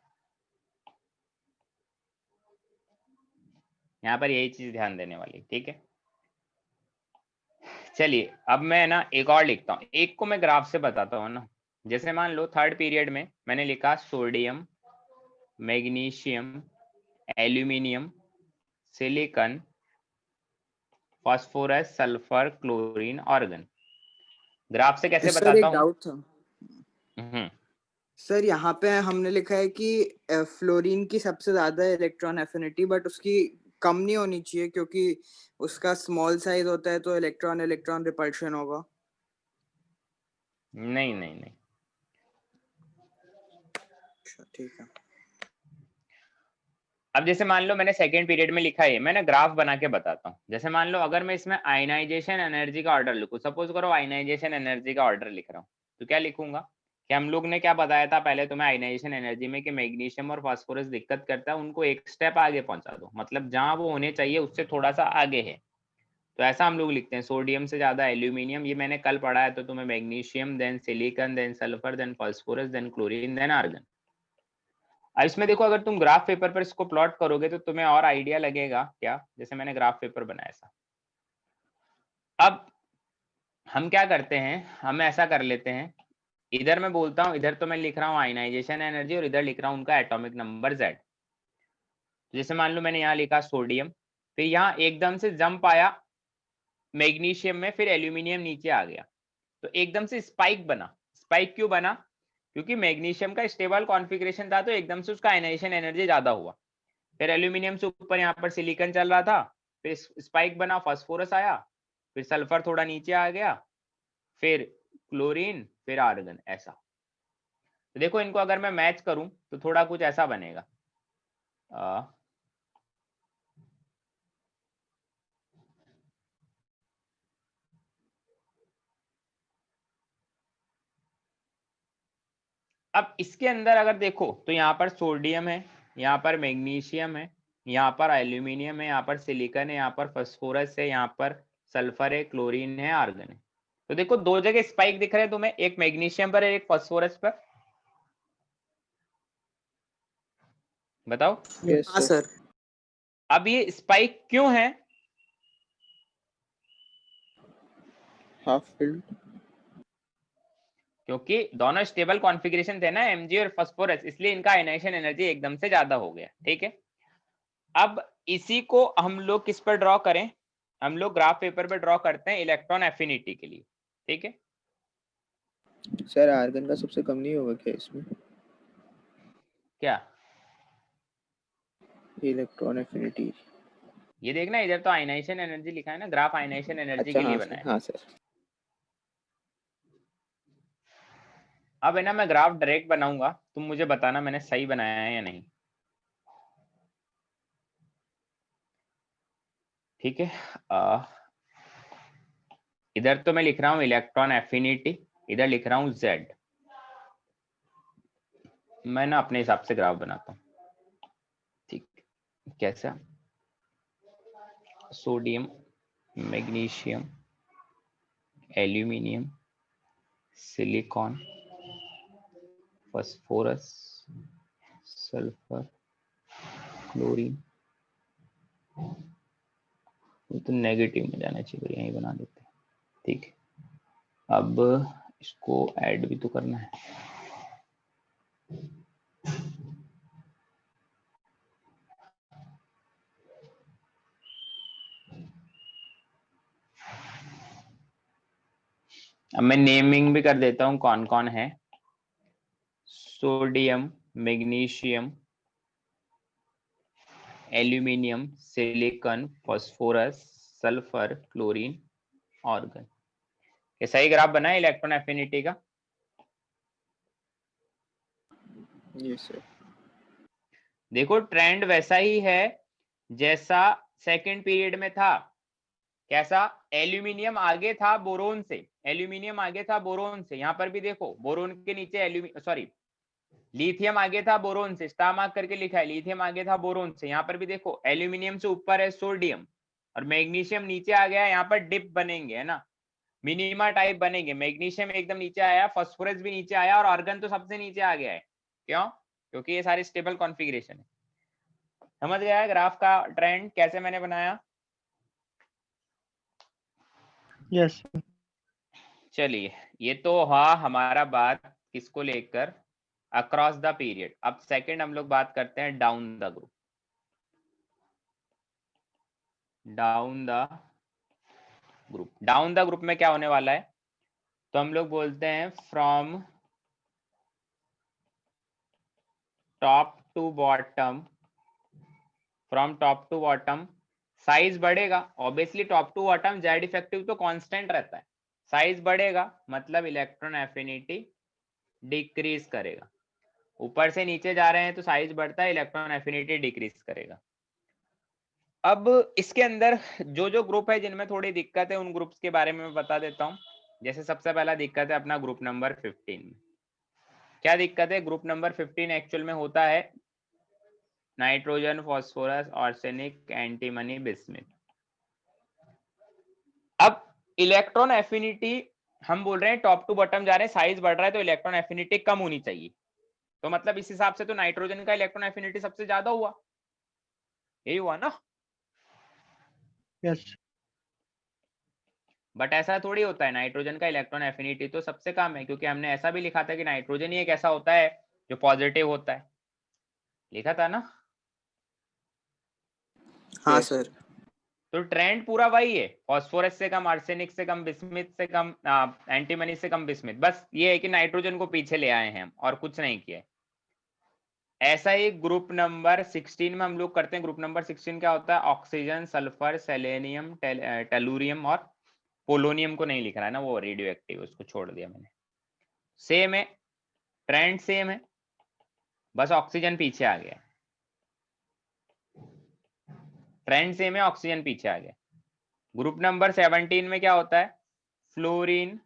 यहाँ पर यही चीज ध्यान देने वाली, ठीक है। चलिए अब मैं ना एक और लिखता हूँ, एक को मैं ग्राफ से बताता हूँ ना। जैसे मान लो थर्ड पीरियड में मैंने लिखा sodium, magnesium, aluminium, silicon, phosphorus, sulphur, chlorine, argon. Graph से कैसे सर बताता एक हूँ? डाउट था सर, यहाँ पे हमने लिखा है कि फ्लोरीन की सबसे ज्यादा इलेक्ट्रॉन एफिनिटी, बट उसकी कम नहीं होनी चाहिए क्योंकि उसका स्मॉल साइज होता है तो इलेक्ट्रॉन इलेक्ट्रॉन रिपल्शन होगा। नहीं नहीं नहीं, अच्छा ठीक है। अब जैसे मान लो मैंने सेकेंड पीरियड में लिखा है, मैं ना ग्राफ बना के बताता हूँ। जैसे मान लो अगर मैं इसमें आयनाइजेशन एनर्जी का ऑर्डर लिखूं, सपोज करो आयनाइजेशन एनर्जी का ऑर्डर लिख रहा हूँ, तो क्या लिखूंगा कि हम लोग ने क्या बताया था पहले तुम्हें आयनाइजेशन एनर्जी में कि मैग्नीशियम और फास्फोरस दिक्कत करता है, उनको एक स्टेप आगे पहुंचा दो, मतलब जहां वो होने चाहिए उससे थोड़ा सा आगे है। तो ऐसा हम लोग लिखते हैं, सोडियम से ज्यादा एल्यूमिनियम, ये मैंने कल पढ़ा है, तो तुम्हें magnesium, then silicon, then sulphur, then phosphorus, then chlorine, then argon. अब इसमें देखो अगर तुम ग्राफ पेपर पर इसको प्लॉट करोगे तो तुम्हें और आइडिया लगेगा क्या, जैसे मैंने ग्राफ पेपर बनाया था। अब हम क्या करते हैं, हम ऐसा कर लेते हैं, इधर मैं बोलता हूँ, इधर तो मैं लिख रहा हूँ आयनाइजेशन एनर्जी और इधर लिख रहा हूँ उनका एटॉमिक नंबर Z। जैसे मान लो मैंने यहाँ लिखा सोडियम, फिर यहाँ एकदम से जंप आया मैग्नीशियम में, फिर एल्यूमिनियम नीचे आ गया, तो एकदम से स्पाइक बना। स्पाइक क्यों बना? क्योंकि मैग्नीशियम का स्टेबल कॉन्फ़िगरेशन था तो एकदम से उसका आयनाइजेशन एनर्जी ज्यादा हुआ। फिर एल्यूमिनियम से ऊपर यहाँ पर सिलिकॉन चल रहा था, फिर स्पाइक बना, फास्फोरस आया, फिर सल्फर थोड़ा नीचे आ गया, फिर क्लोरीन, फिर आर्गन, ऐसा। तो देखो इनको अगर मैं मैच करूं तो थोड़ा कुछ ऐसा बनेगा। अब इसके अंदर अगर देखो तो यहाँ पर सोडियम है, यहाँ पर मैग्नीशियम है, यहाँ पर एल्यूमिनियम है, यहाँ पर सिलिकॉन है, यहाँ पर फास्फोरस है, यहाँ पर सल्फर है, क्लोरीन है, आर्गन है। तो देखो दो जगह स्पाइक दिख रहे हैं तुम्हें, एक मैग्नीशियम पर है, एक फास्फोरस पर। बताओ। हाँ सर। अब ये स्पाइक क्यों है? Half filled. क्योंकि दोनों स्टेबल कॉन्फ़िगरेशन थे ना, Mg और फास्फोरस, इसलिए इनका आयनाइजेशन एनर्जी एकदम से ज्यादा हो गया, ठीक है। अब इसी को हम लोग किस पर ड्रॉ करें? हम लोग ग्राफ पेपर पे ड्रॉ करते हैं इलेक्ट्रॉन एफिनिटी के लिए, ठीक है। सर आर्गन का सबसे कम नहीं होगा क्या इसमें? क्या? Electron affinity. ये देखना इधर तो आयनाइजेशन एनर्जी लिखा है ना, ग्राफ आयनाइजेशन एनर्जी अच्छा के लिए हाँ बनाया। सर, हाँ सर। अब है ना मैं ग्राफ डायरेक्ट बनाऊंगा, तुम मुझे बताना मैंने सही बनाया है या नहीं, ठीक है। इधर तो मैं लिख रहा हूँ इलेक्ट्रॉन एफिनिटी, इधर लिख रहा हूँ Z। मैं ना अपने हिसाब से ग्राफ बनाता हूँ, ठीक। कैसा? Sodium, magnesium, aluminium, silicon, phosphorus, sulphur, chlorine, ये तो नेगेटिव में जाना चाहिए, यहीं बना देते हैं, ठीक है। अब इसको ऐड भी तो करना है। अब मैं नेमिंग भी कर देता हूँ कौन कौन है। Sodium, magnesium, aluminium, silicon, phosphorus, sulphur, chlorine, argon. ये सही ग्राफ बना है इलेक्ट्रॉन एफिनिटी का? Yes sir. देखो ट्रेंड वैसा ही है जैसा सेकंड पीरियड में था। कैसा? एल्यूमिनियम आगे था बोरोन से, एल्यूमिनियम आगे था बोरोन से। यहाँ पर भी देखो बोरोन के नीचे सॉरी लिथियम आगे था बोरोन से, स्टार मार्क करके लिखा है, लिथियम आगे था बोरोन से। यहाँ पर भी देखो एल्यूमिनियम से ऊपर है सोडियम और मैग्नीशियम नीचे आ गया, यहाँ पर डिप बनेंगे, है ना। मिनिमा टाइप बनेंगे। मैग्नीशियम एकदम नीचे आया, फास्फोरस भी नीचे आया और आर्गन तो सबसे नीचे आ गया है। क्यों? क्योंकि ये सारी स्टेबल कॉन्फ़िगरेशन है। समझ गया है ग्राफ का ट्रेंड कैसे मैंने बनाया? यस। चलिए, ये तो हाँ हमारा बात किसको लेकर, अक्रॉस द पीरियड। अब सेकंड हम लोग बात करते हैं down the group. Down the group, down the group में क्या होने वाला है? तो हम लोग बोलते हैं from top to bottom, from top to bottom size बढ़ेगा। Obviously top to bottom Z effective तो कांस्टेंट रहता है, साइज बढ़ेगा मतलब इलेक्ट्रॉन एफिनिटी डिक्रीज करेगा। ऊपर से नीचे जा रहे हैं तो साइज बढ़ता है, इलेक्ट्रॉन एफिनिटी डिक्रीज करेगा। अब इसके अंदर जो जो ग्रुप है जिनमें थोड़ी दिक्कत है उन ग्रुप्स के बारे में मैं बता देता हूँ। जैसे सबसे पहला दिक्कत है अपना ग्रुप नंबर 15 में। क्या दिक्कत है? ग्रुप नंबर 15 एक्चुअल में होता है nitrogen, phosphorus, arsenic, antimony, bismuth. अब इलेक्ट्रॉन एफिनिटी हम बोल रहे हैं टॉप टू बॉटम जा रहे हैं, साइज बढ़ रहा है तो इलेक्ट्रॉन एफिनिटी कम होनी चाहिए। तो मतलब इस हिसाब से तो नाइट्रोजन का इलेक्ट्रॉन एफिनिटी सबसे ज्यादा हुआ, यही हुआ ना? यस। बट ऐसा थोड़ी होता है, नाइट्रोजन का इलेक्ट्रॉन एफिनिटी तो सबसे कम है, क्योंकि हमने ऐसा भी लिखा था कि नाइट्रोजन ही एक ऐसा होता है जो पॉजिटिव होता है, लिखा था ना? हाँ सर। तो ट्रेंड पूरा वही है, फास्फोरस से कम, आर्सेनिक से कम, बिस्मिथ से कम, एंटीमनी से कम बिस्मिथ। बस ये है कि नाइट्रोजन को पीछे ले आए हैं हम, और कुछ नहीं किया। ऐसा ही ग्रुप नंबर 16 में हम लोग करते हैं। ग्रुप नंबर 16 क्या होता है? ऑक्सीजन, सल्फर, सेलेनियम, टेलुरियम और पोलोनियम को नहीं लिख रहा है ना, वो रेडियो एक्टिव, उसको छोड़ दिया मैंने। सेम है, ट्रेंड सेम है, बस ऑक्सीजन पीछे आ गया। ट्रेंड सेम है, ऑक्सीजन पीछे आ गया। ग्रुप नंबर 17 में क्या होता है? फ्लोरीन,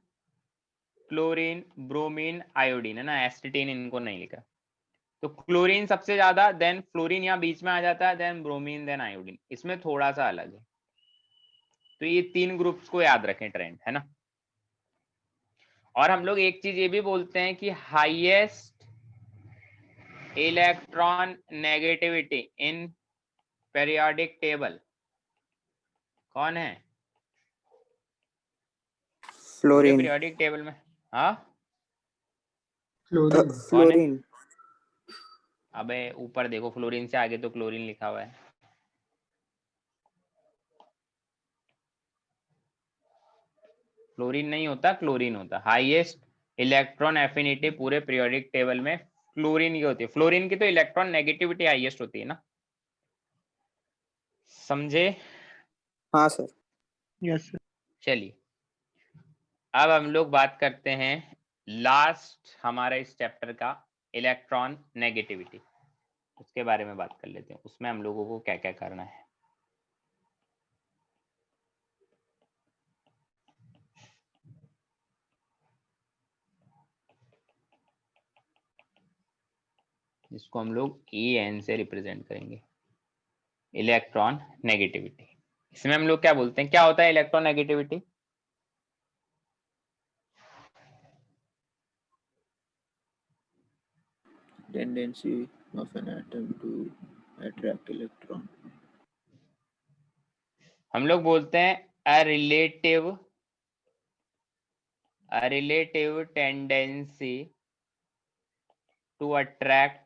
क्लोरीन, ब्रोमीन, आयोडीन, है ना, एसिटीन इनको नहीं लिखा। तो क्लोरीन सबसे ज्यादा, देन फ्लोरीन यहाँ बीच में आ जाता है, देन ब्रोमीन, देन आयोडीन। इसमें थोड़ा सा अलग है। तो ये तीन ग्रुप्स को याद रखें, ट्रेंड है ना। और हम लोग एक चीज ये भी बोलते हैं कि highest electron negativity in periodic table कौन है? पूरे फ्लोरीन। पीरियोडिक टेबल में? हाँ, फ्लोरीन। कौन है? फ्लोरीन। अबे ऊपर देखो, फ्लोरीन से आगे तो क्लोरीन लिखा हुआ है। फ्लोरीन नहीं होता, क्लोरीन होता। हाईएस्ट इलेक्ट्रॉन एफिनिटी पूरे पीरियोडिक टेबल में फ्लोरीन की होती है। फ्लोरीन की तो इलेक्ट्रॉन नेगेटिविटी हाईएस्ट होती है ना, समझे? हाँ सर। Yes sir. चलिए, अब हम लोग बात करते हैं लास्ट हमारा इस चैप्टर का, इलेक्ट्रॉन नेगेटिविटी। उसके बारे में बात कर लेते हैं, उसमें हम लोगों को क्या क्या करना है। जिसको हम लोग EN से रिप्रेजेंट करेंगे, इलेक्ट्रॉन नेगेटिविटी। इसमें हम लोग क्या बोलते हैं, क्या होता है electron negativity? Tendency of an atom to attract electron. हम लोग बोलते हैं a relative tendency to attract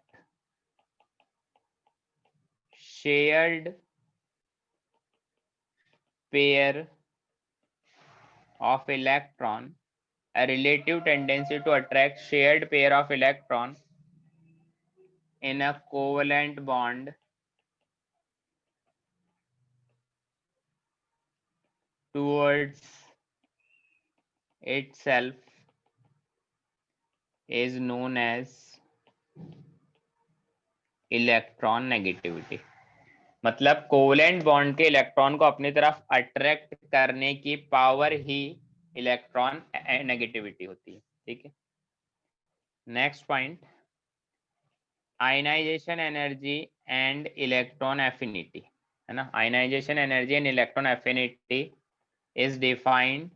shared pair of electron, a relative tendency to attract shared pair of electron in a covalent bond towards itself is known as electron negativity. मतलब covalent bond के electron को अपनी तरफ attract करने की power ही electron negativity होती है। ठीक है, next point, ionisation energy and electron affinity, है ना। Ionisation energy and electron affinity is defined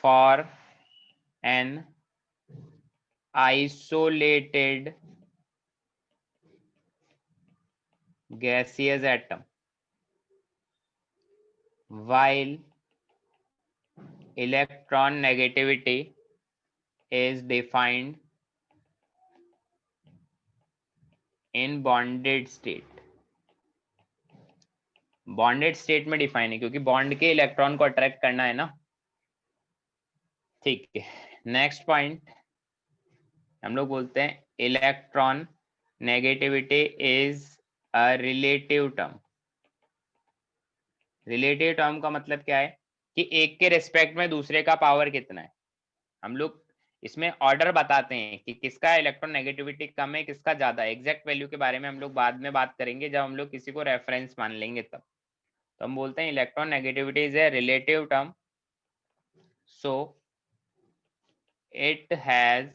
for an isolated gaseous atom, while electron negativity is defined in bonded state. Bonded state में define है क्योंकि bond के electron को attract करना है ना। ठीक है, नेक्स्ट पॉइंट हम लोग बोलते हैं electronegativity is a relative term. Relative term का मतलब क्या है कि एक के रिस्पेक्ट में दूसरे का पावर कितना है। हम लोग इसमें ऑर्डर बताते हैं कि किसका इलेक्ट्रॉन नेगेटिविटी कम है, किसका ज्यादा है। एग्जैक्ट वैल्यू के बारे में हम लोग बाद में बात करेंगे जब हम लोग किसी को रेफरेंस मान लेंगे तब। तो हम बोलते हैं electronegativity is a relative term, so it has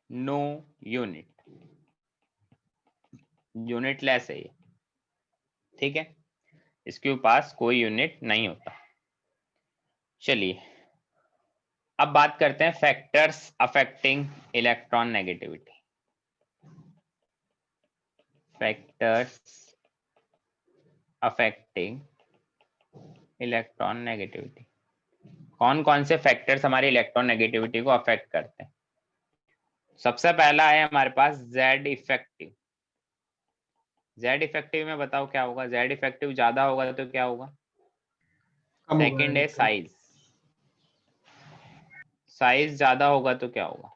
no unit, unitless है ये। ठीक है, इसके पास कोई यूनिट नहीं होता। चलिए अब बात करते हैं factors affecting electron negativity. Factors affecting electron negativity, कौन कौन से फैक्टर्स हमारी इलेक्ट्रॉन नेगेटिविटी को अफेक्ट करते हैं। सबसे पहला है हमारे पास जेड इफेक्टिव। जेड इफेक्टिव में बताओ क्या होगा। जेड इफेक्टिव ज्यादा होगा तो क्या होगा। सेकंड है साइज। साइज ज्यादा होगा तो क्या होगा।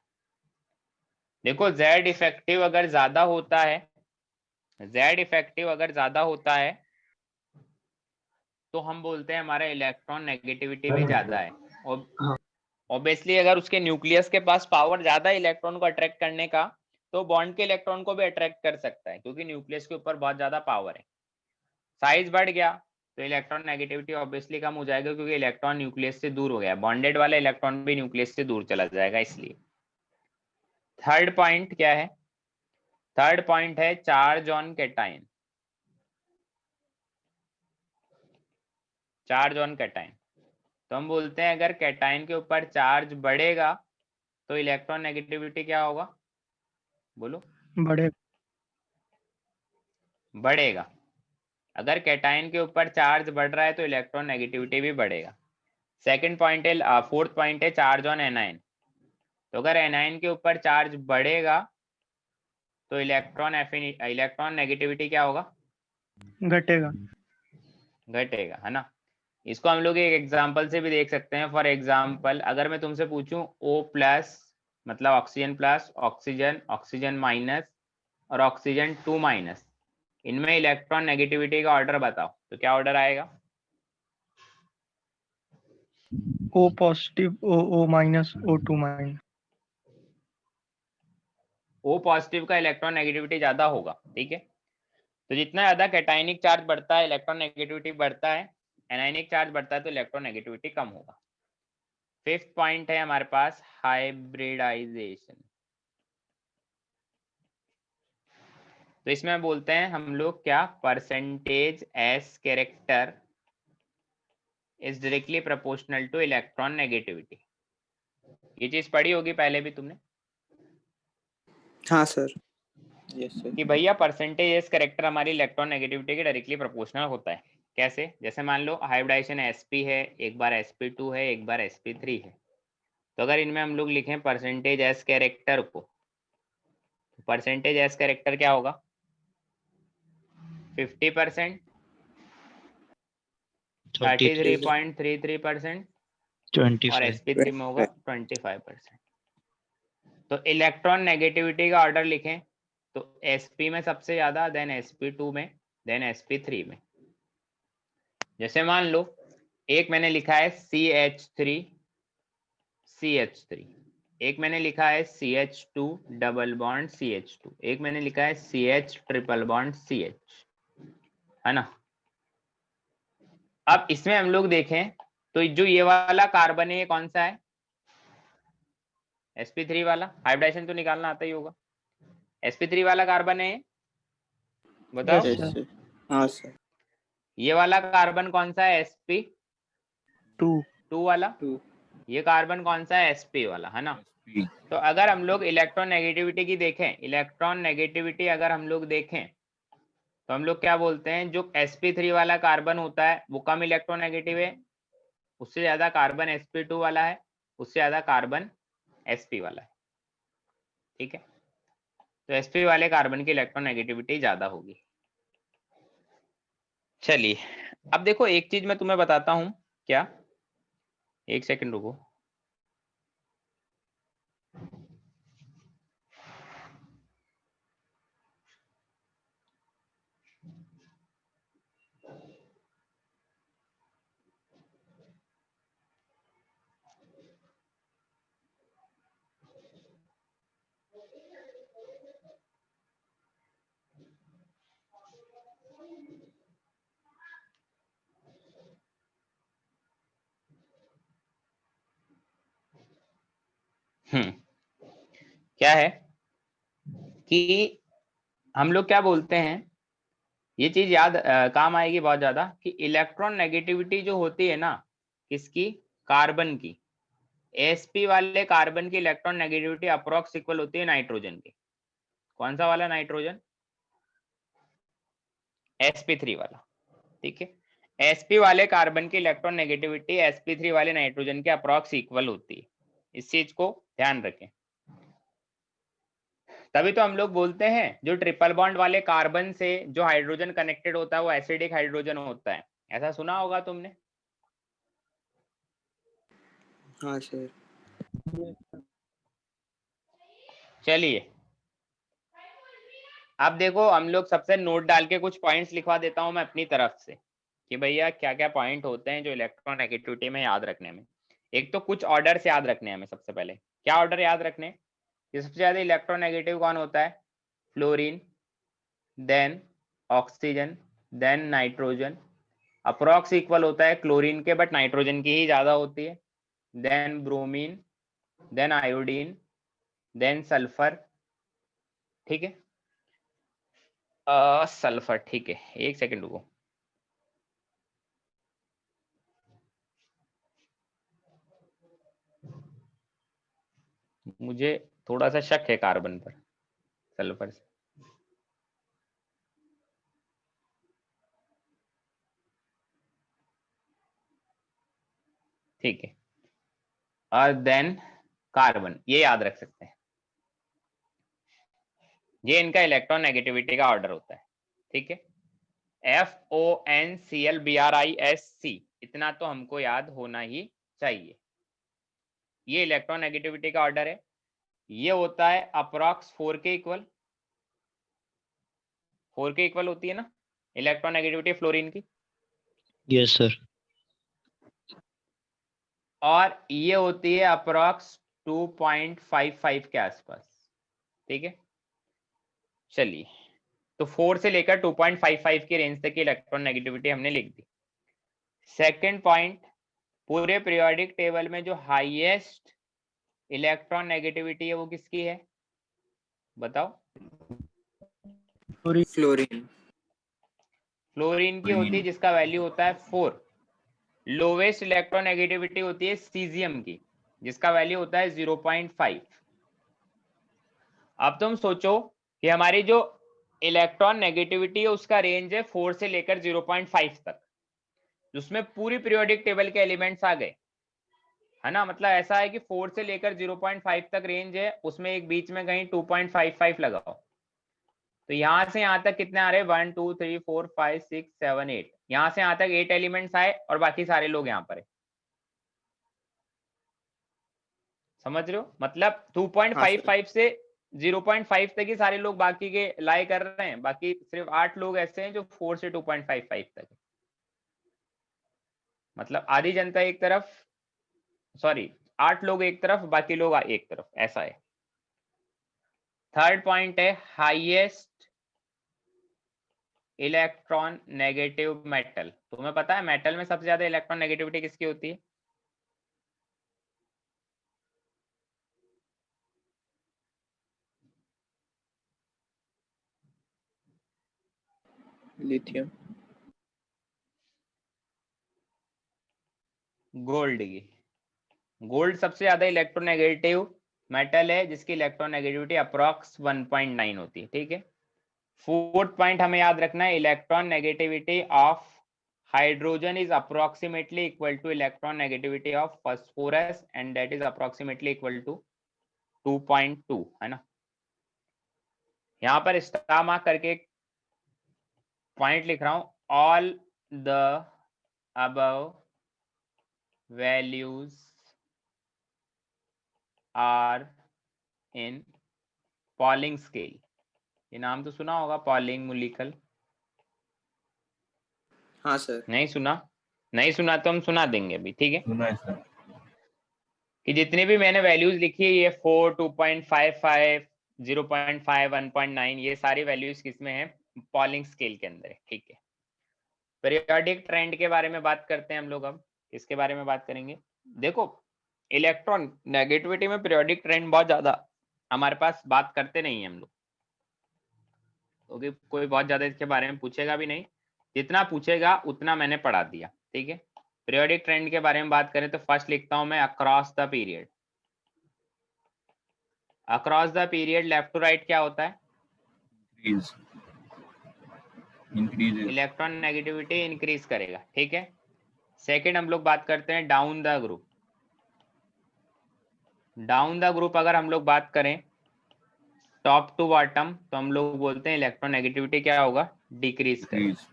देखो जेड इफेक्टिव अगर ज्यादा होता है, जेड इफेक्टिव अगर ज्यादा होता है तो हम बोलते हैं हमारा इलेक्ट्रॉन नेगेटिविटी भी ज्यादा है। और ऑब्वियसली अगर उसके न्यूक्लियस के पास पावर ज्यादा है इलेक्ट्रॉन को अट्रैक्ट करने का, तो बॉन्ड के इलेक्ट्रॉन को भी अट्रैक्ट कर सकता है क्योंकि न्यूक्लियस के ऊपर बहुत ज्यादा पावर है। साइज बढ़ गया तो इलेक्ट्रॉन नेगेटिविटी ऑब्वियसली कम हो जाएगा क्योंकि इलेक्ट्रॉन न्यूक्लियस से दूर हो गया। बॉन्डेड वाला इलेक्ट्रॉन भी न्यूक्लियस से दूर चला जाएगा इसलिए। थर्ड पॉइंट क्या है। थर्ड पॉइंट है charge on cation. Charge on cation, तो हम बोलते हैं अगर कैटायन के ऊपर चार्ज बढ़ेगा तो इलेक्ट्रॉन नेगेटिविटी क्या होगा, बोलो। बढ़ेगा। अगर कैटायन के ऊपर चार्ज बढ़ रहा है तो इलेक्ट्रॉन नेगेटिविटी भी बढ़ेगा। सेकंड पॉइंट है, फोर्थ पॉइंट है चार्ज ऑन एनायन। तो अगर एनायन के ऊपर चार्ज बढ़ेगा तो इलेक्ट्रॉन नेगेटिविटी क्या होगा, घटेगा। घटेगा, है ना। इसको हम लोग एक एग्जांपल से भी देख सकते हैं। फॉर एग्जांपल अगर मैं तुमसे पूछूं O+ मतलब oxygen plus, oxygen, oxygen minus और ऑक्सीजन 2-, इनमें इलेक्ट्रॉन नेगेटिविटी का ऑर्डर बताओ तो क्या ऑर्डर आएगा। O positive, O minus, O2 minus. O positive का इलेक्ट्रॉन नेगेटिविटी ज्यादा होगा। ठीक है, तो जितना ज्यादा कैटायनिक चार्ज बढ़ता है इलेक्ट्रॉन नेगेटिविटी बढ़ता है, एनायनिक चार्ज बढ़ता है तो इलेक्ट्रॉन नेगेटिविटी कम होगा। फिफ्थ पॉइंट है हमारे पास हाइब्रिडाइजेशन। तो इसमें बोलते हैं हम लोग क्या, percentage S character is directly proportional two electron negativity. ये चीज पढ़ी होगी पहले भी तुमने। हाँ सर। Yes sir. कि भैया परसेंटेज एस कैरेक्टर हमारी इलेक्ट्रॉन नेगेटिविटी के डायरेक्टली प्रोपोर्शनल होता है। कैसे, जैसे मान लो हाइब्रिडाइजेशन sp है, एक बार sp2 है, एक बार sp3 है। तो अगर इनमें हम लोग लिखें परसेंटेज एस कैरेक्टर को, तो परसेंटेज एस कैरेक्टर क्या होगा, 50%, 33.33% और sp3 में होगा 25%। तो इलेक्ट्रॉन नेगेटिविटी का ऑर्डर लिखें तो sp में सबसे ज्यादा, देन sp2 में, देन sp3 में। जैसे मान लो एक मैंने लिखा है CH3, एक मैंने लिखा है CH2 डबल बॉन्ड CH2, एक मैंने लिखा है CH ट्रिपल बॉन्ड CH, है ना। अब इसमें हम लोग देखें तो जो ये वाला कार्बन है ये कौन सा है, sp3 वाला। हाइब्रिडाइजेशन तो निकालना आता ही होगा। sp3 वाला कार्बन है, बताओ। Yes sir. हाँ सर। ये वाला कार्बन कौन सा है, sp2 वाला। ये कार्बन कौन सा है, sp वाला, है ना। तो अगर हम लोग इलेक्ट्रॉन नेगेटिविटी की देखें, इलेक्ट्रॉन नेगेटिविटी अगर हम लोग देखें तो हम लोग क्या बोलते हैं, जो sp3 वाला कार्बन होता है वो कम इलेक्ट्रोनेगेटिव है, उससे ज्यादा कार्बन sp2 वाला है, उससे ज्यादा कार्बन sp वाला है, ठीक है। तो sp वाले कार्बन की इलेक्ट्रोनेगेटिविटी ज्यादा होगी। चलिए अब देखो एक चीज मैं तुम्हें बताता हूं, क्या, एक सेकंड रुको। क्या है कि हम लोग क्या बोलते हैं, ये चीज याद काम आएगी बहुत ज्यादा, कि इलेक्ट्रॉन नेगेटिविटी जो होती है ना, किसकी, कार्बन की, sp वाले कार्बन की इलेक्ट्रॉन नेगेटिविटी अप्रोक्स इक्वल होती है नाइट्रोजन की। कौन सा वाला, नाइट्रोजन, sp3 वाला, ठीक है। sp वाले कार्बन की इलेक्ट्रॉन नेगेटिविटी sp3 वाले नाइट्रोजन के अप्रोक्स इक्वल होती है, इस चीज को ध्यान रखें। तभी तो हम लोग बोलते हैं जो ट्रिपल बॉन्ड वाले कार्बन से जो हाइड्रोजन कनेक्टेड होता है वो एसिडिक हाइड्रोजन होता है, ऐसा सुना होगा तुमने। हाँ सर। चलिए अब देखो हम लोग सबसे नोट डाल के कुछ पॉइंट्स लिखवा देता हूं मैं अपनी तरफ से, कि भैया क्या क्या पॉइंट होते हैं जो इलेक्ट्रोनेगेटिविटी में याद रखने में। एक तो कुछ ऑर्डर से याद रखने हैं हमें। सबसे पहले क्या ऑर्डर याद रखने, कि सबसे ज्यादा इलेक्ट्रोनेगेटिव कौन होता है, fluorine, then oxygen, then nitrogen, approx equal होता है क्लोरीन के बट नाइट्रोजन की ही ज्यादा होती है, then bromine, then iodine, then sulphur, ठीक है। सल्फर, ठीक है, एक सेकंड रुको। मुझे थोड़ा सा शक है कार्बन पर, सल्फर से। ठीक है, और देन कार्बन, ये याद रख सकते हैं, ये इनका इलेक्ट्रॉन नेगेटिविटी का ऑर्डर होता है, ठीक है। FONClBRISC, इतना तो हमको याद होना ही चाहिए। ये इलेक्ट्रॉन नेगेटिविटी का ऑर्डर है, ये होता है अप्रॉक्स 4 के इक्वल, 4 के इक्वल होती है ना इलेक्ट्रॉन नेगेटिविटी फ्लोरीन की। Yes sir. और ये होती है अप्रॉक्स 2.55 के आसपास, ठीक है। चलिए तो 4 से लेकर 2.55 की रेंज तक की इलेक्ट्रॉन नेगेटिविटी हमने लिख दी। सेकंड पॉइंट, पूरे पीरियोडिक टेबल में जो हाईएस्ट इलेक्ट्रॉन नेगेटिविटी है वो किसकी है, बताओ। फ्लोरीन। फ्लोरीन की होती है, जिसका वैल्यू होता है 4। लोवेस्ट इलेक्ट्रॉन नेगेटिविटी होती है सीजियम की, जिसका वैल्यू होता है 0.5। अब तुम सोचो कि हमारी जो इलेक्ट्रॉन नेगेटिविटी है उसका रेंज है 4 से लेकर 0.5 तक, जिसमें पूरी पीरियोडिक टेबल के एलिमेंट्स आ गए, है ना। मतलब ऐसा है कि 4 से लेकर 0.5 तक रेंज है, उसमें एक बीच में कहीं 2.55 लगाओ, तो यहां से यहां तक कितने आ रहे हैं, 1 2 3 4 5 6 7 8, यहां से यहां तक 8 एलिमेंट्स आए और बाकी सारे लोग यहाँ पर है। समझ रहे हो, मतलब 2.55 से 0.5 तक ही सारे लोग बाकी के लाई कर रहे हैं, बाकी सिर्फ 8 लोग ऐसे हैं जो 4 से 2.55 तक है। मतलब आधी जनता एक तरफ, सॉरी 8 लोग एक तरफ, बाकी लोग एक तरफ, ऐसा है। थर्ड पॉइंट है हाईएस्ट इलेक्ट्रॉन नेगेटिव मेटल। तुम्हें पता है मेटल में सबसे ज्यादा इलेक्ट्रॉन नेगेटिविटी किसकी होती है, लिथियम। गोल्ड की। गोल्ड सबसे ज्यादा इलेक्ट्रोनेगेटिव मेटल है जिसकी इलेक्ट्रोनेगेटिविटी अप्रॉक्स 1.9 होती है, ठीक है। फोर्थ पॉइंट हमें याद रखना है, electronegativity of hydrogen is approximately equal to electronegativity of phosphorus and that is approximately equal to 2.2, है ना। यहाँ पर स्टार मार्क करके पॉइंट लिख रहा हूं, all the above values are in Pauling scale. ये नाम तो सुना होगा, पॉलिंग मोलिकल। हाँ सर। नहीं सुना? नहीं सुना तो हम सुना देंगे अभी, ठीक है। सुना है सर। कि जितनी भी मैंने वैल्यूज लिखी है, ये 4, 2.55, 0.5, 1.9, ये सारी वैल्यूज किसमें है? पॉलिंग स्केल के अंदर है, ठीक है। पीरियोडिक ट्रेंड के बारे में बात करते हैं हम लोग। अब इसके बारे में बात करेंगे। देखो, इलेक्ट्रॉन नेगेटिविटी में पीरियोडिक ट्रेंड बहुत ज्यादा हमारे पास बात करते नहीं है हम लोग, क्योंकि कोई बहुत ज्यादा इसके बारे में पूछेगा भी नहीं। जितना पूछेगा उतना मैंने पढ़ा दिया, ठीक है। पीरियोडिक ट्रेंड के बारे में बात करें तो फर्स्ट लिखता हूं मैं across the period. Across the period left to right क्या होता है? इंक्रीज इलेक्ट्रॉन नेगेटिविटी इंक्रीज करेगा, ठीक है। सेकंड हम लोग बात करते हैं down the group. Down the group अगर हम लोग बात करें टॉप टू बॉटम, तो हम लोग बोलते हैं इलेक्ट्रॉन नेगेटिविटी क्या होगा? डिक्रीज करेगा।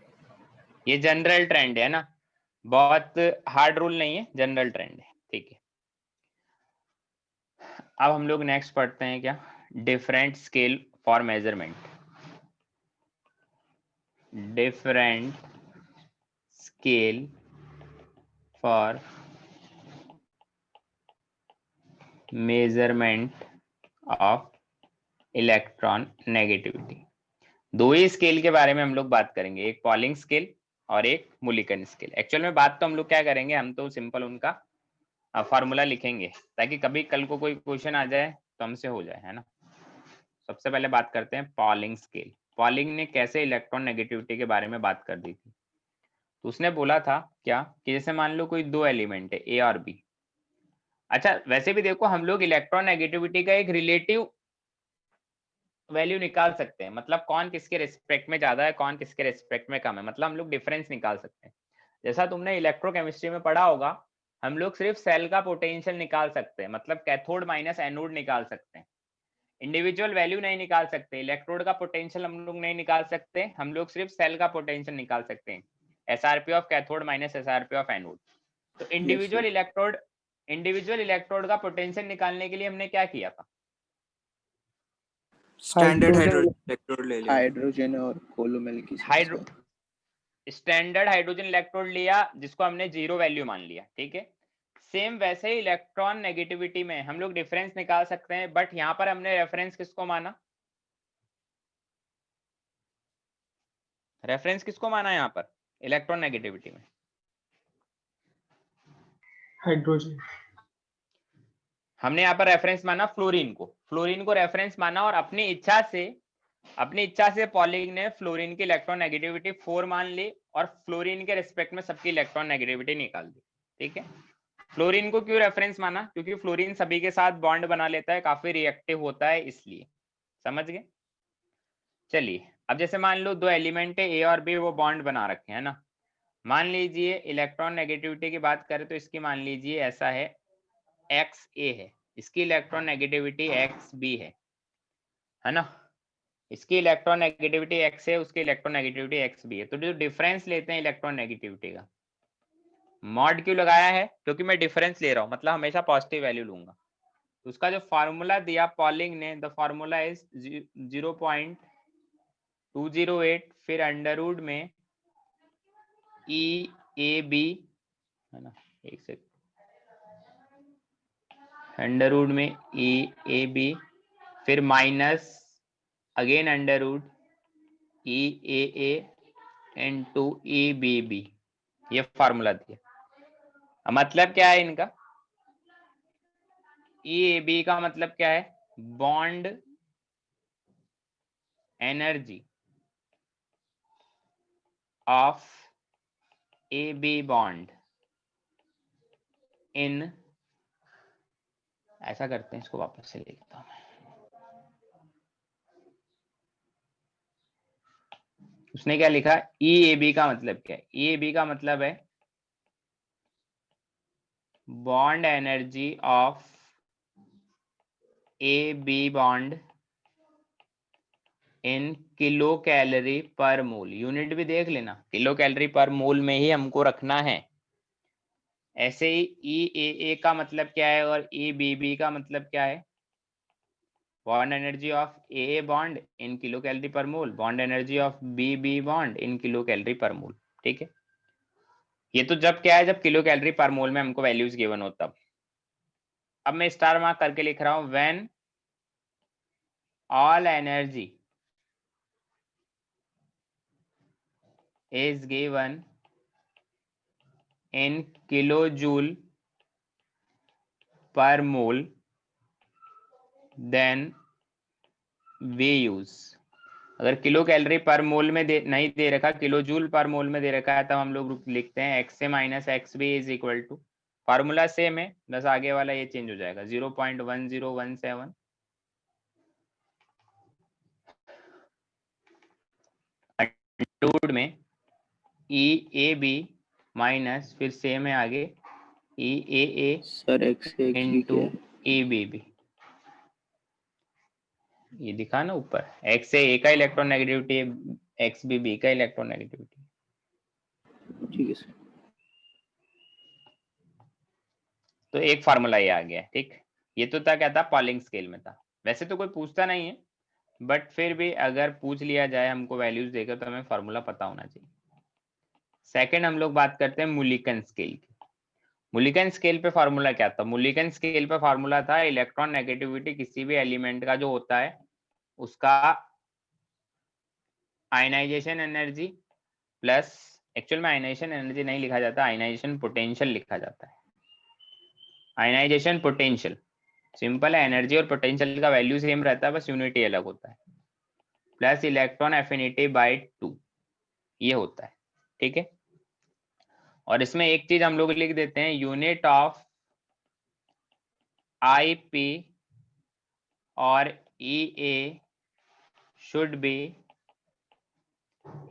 ये जनरल ट्रेंड है ना, बहुत हार्ड रूल नहीं है, जनरल ट्रेंड है, ठीक है। अब हम लोग नेक्स्ट पढ़ते हैं क्या? Different scale for measurement. Different scale for measurement of electron negativity. दो ही स्केल के बारे में हम लोग बात करेंगे, एक पॉलिंग स्केल और एक मुलिकन स्केल। एक्चुअल में बात तो हम लोग क्या करेंगे, हम तो सिंपल उनका फॉर्मूला लिखेंगे ताकि कभी कल को कोई क्वेश्चन आ जाए तो हमसे हो जाए, है ना। सबसे पहले बात करते हैं पॉलिंग स्केल। पॉलिंग ने कैसे इलेक्ट्रॉन नेगेटिविटी के बारे में बात कर दी थी? तो उसने बोला था क्या कि जैसे मान लो कोई दो एलिमेंट है ए और बी। अच्छा, वैसे भी देखो हम लोग इलेक्ट्रॉन नेगेटिविटी का एक रिलेटिव वैल्यू निकाल सकते हैं, मतलब कौन किसके रिस्पेक्ट में ज्यादा है, कौन किसके रिस्पेक्ट में कम है, मतलब हम लोग डिफरेंस निकाल सकते हैं। जैसा तुमने इलेक्ट्रोकेमिस्ट्री में पढ़ा होगा, हम लोग सिर्फ सेल का पोटेंशियल निकाल सकते हैं, मतलब कैथोड माइनस एनोड निकाल सकते हैं। इंडिविजुअल वैल्यू नहीं निकाल सकते, इलेक्ट्रोड का पोटेंशियल हम लोग नहीं निकाल सकते, हम लोग सिर्फ सेल का पोटेंशियल निकाल सकते हैं, SRP of cathode minus SRP of anode. तो इंडिविजुअल इलेक्ट्रोड का पोटेंशियल निकालने के लिए हमने क्या किया था? स्टैंडर्ड हाइड्रोजन इलेक्ट्रोड ले लिया। हाइड्रोजन और कोलोमेल की स्टैंडर्ड हाइड्रोजन इलेक्ट्रोड लिया जिसको हमने जीरो वैल्यू मान लिया, ठीक है। सेम वैसे ही इलेक्ट्रॉन नेगेटिविटी में हम लोग डिफरेंस निकाल सकते हैं, बट यहां पर हमने रेफरेंस किसको माना? रेफरेंस किसको माना यहां पर इलेक्ट्रॉन नेगेटिविटी में? हाइड्रोजन। हमने यहाँ पर रेफरेंस माना फ्लोरीन को रेफरेंस माना, और अपनी इच्छा से पॉलिंग ने फ्लोरीन की इलेक्ट्रॉन नेगेटिविटी 4 मान ली और फ्लोरीन के रिस्पेक्ट में सबकी इलेक्ट्रॉन नेगेटिविटी निकाल दी, ठीक है। फ्लोरीन को क्यों रेफरेंस माना? क्योंकि फ्लोरीन सभी के साथ बॉन्ड बना लेता है, काफी रिएक्टिव होता है, इसलिए। समझ गए? चलिए, अब जैसे मान लो दो एलिमेंट है ए और बी, वो बॉन्ड बना रखे हैं ना। मान लीजिए इलेक्ट्रॉन नेगेटिविटी की बात करें तो इसकी मान लीजिए ऐसा है, एक्स ए है, इसकी इलेक्ट्रॉन नेगेटिविटी एक्स बी है ना। इसकी इलेक्ट्रॉन नेगेटिविटी एक्स है, उसकी इलेक्ट्रॉन नेगेटिविटी एक्स बी है। तो जो डिफरेंस लेते हैं इलेक्ट्रॉन नेगेटिविटी का, मॉड क्यों लगाया है? क्योंकि मैं डिफरेंस ले रहा हूं, मतलब हमेशा पॉजिटिव वैल्यू लूंगा। तो उसका जो फार्मूला दिया पॉलिंग ने, द फार्मूला इज 0.208 फिर अंडर रूट में ई ए बी, है ना, एक सेकंड, अंडर रूट में ई ए बी फिर minus again under root E A into E B B, ये फार्मूला दिया। मतलब क्या है इनका? ई ए बी का मतलब क्या है? Bond energy of A B bond इन ऐसा करते हैं, इसको वापस से लिखता हूँ मैं। उसने क्या लिखा, EAB का मतलब क्या है? EAB का मतलब है bond energy of AB bond in kilo calorie per mole. Unit भी देख लेना, किलो कैलोरी पर मोल में ही हमको रखना है। ऐसे ही EAA का मतलब क्या है और EBB का मतलब क्या है? Bond energy of AA bond in kilo calorie per mole, bond energy of BB bond in kilo calorie per mole. ठीक है, ये तो जब क्या है, जब किलो कैलोरी पर मोल में हमको वैल्यूज गिवन हो तब। अब मैं स्टार मार्क करके लिख रहा हूं, when all energy is given in kilojoule per mole then we use। अगर किलो कैलोरी पर मोल में नहीं दे रखा, किलो जूल पर मोल में दे रखा है, तब हम लोग लिखते हैं XA minus XB is equal to, formula same है, बस आगे वाला ये चेंज हो जाएगा, 0.1017 अंडरवुड में EAB माइनस फिर सेम है आगे EAA सर एक्स से एक्स भी इंटू क्या है? EBB। ये दिखा ना ऊपर, X से A का इलेक्ट्रॉन नेगेटिविटी है, XB का इलेक्ट्रॉन नेगेटिविटी। ठीक है सर। तो एक फार्मूला ये आ गया, ठीक। ये तो था क्या था, पॉलिंग स्केल में था। वैसे तो कोई पूछता नहीं है, बट फिर भी अगर पूछ लिया जाए हमको वैल्यूज देकर, तो हमें फार्मूला पता होना चाहिए। सेकंड हम लोग बात करते हैं मुलिकन स्केल की। मुलिकन स्केल पे फार्मूला क्या था? मुलिकन स्केल पे फार्मूला था इलेक्ट्रॉन नेगेटिविटी किसी भी एलिमेंट का जो होता है उसका आयनाइजेशन एनर्जी प्लस, एक्चुअल में आयनाइजेशन एनर्जी नहीं लिखा जाता, आयनाइजेशन पोटेंशियल लिखा जाता है। आयनाइजेशन पोटेंशियल सिंपल है, एनर्जी और पोटेंशियल का वैल्यू सेम रहता है, बस यूनिटी अलग होता है, प्लस इलेक्ट्रॉन एफिनिटी बाय 2 ये होता है। ठीक है, और इसमें एक चीज हम लोग लिख देते हैं, यूनिट ऑफ IP और EA should be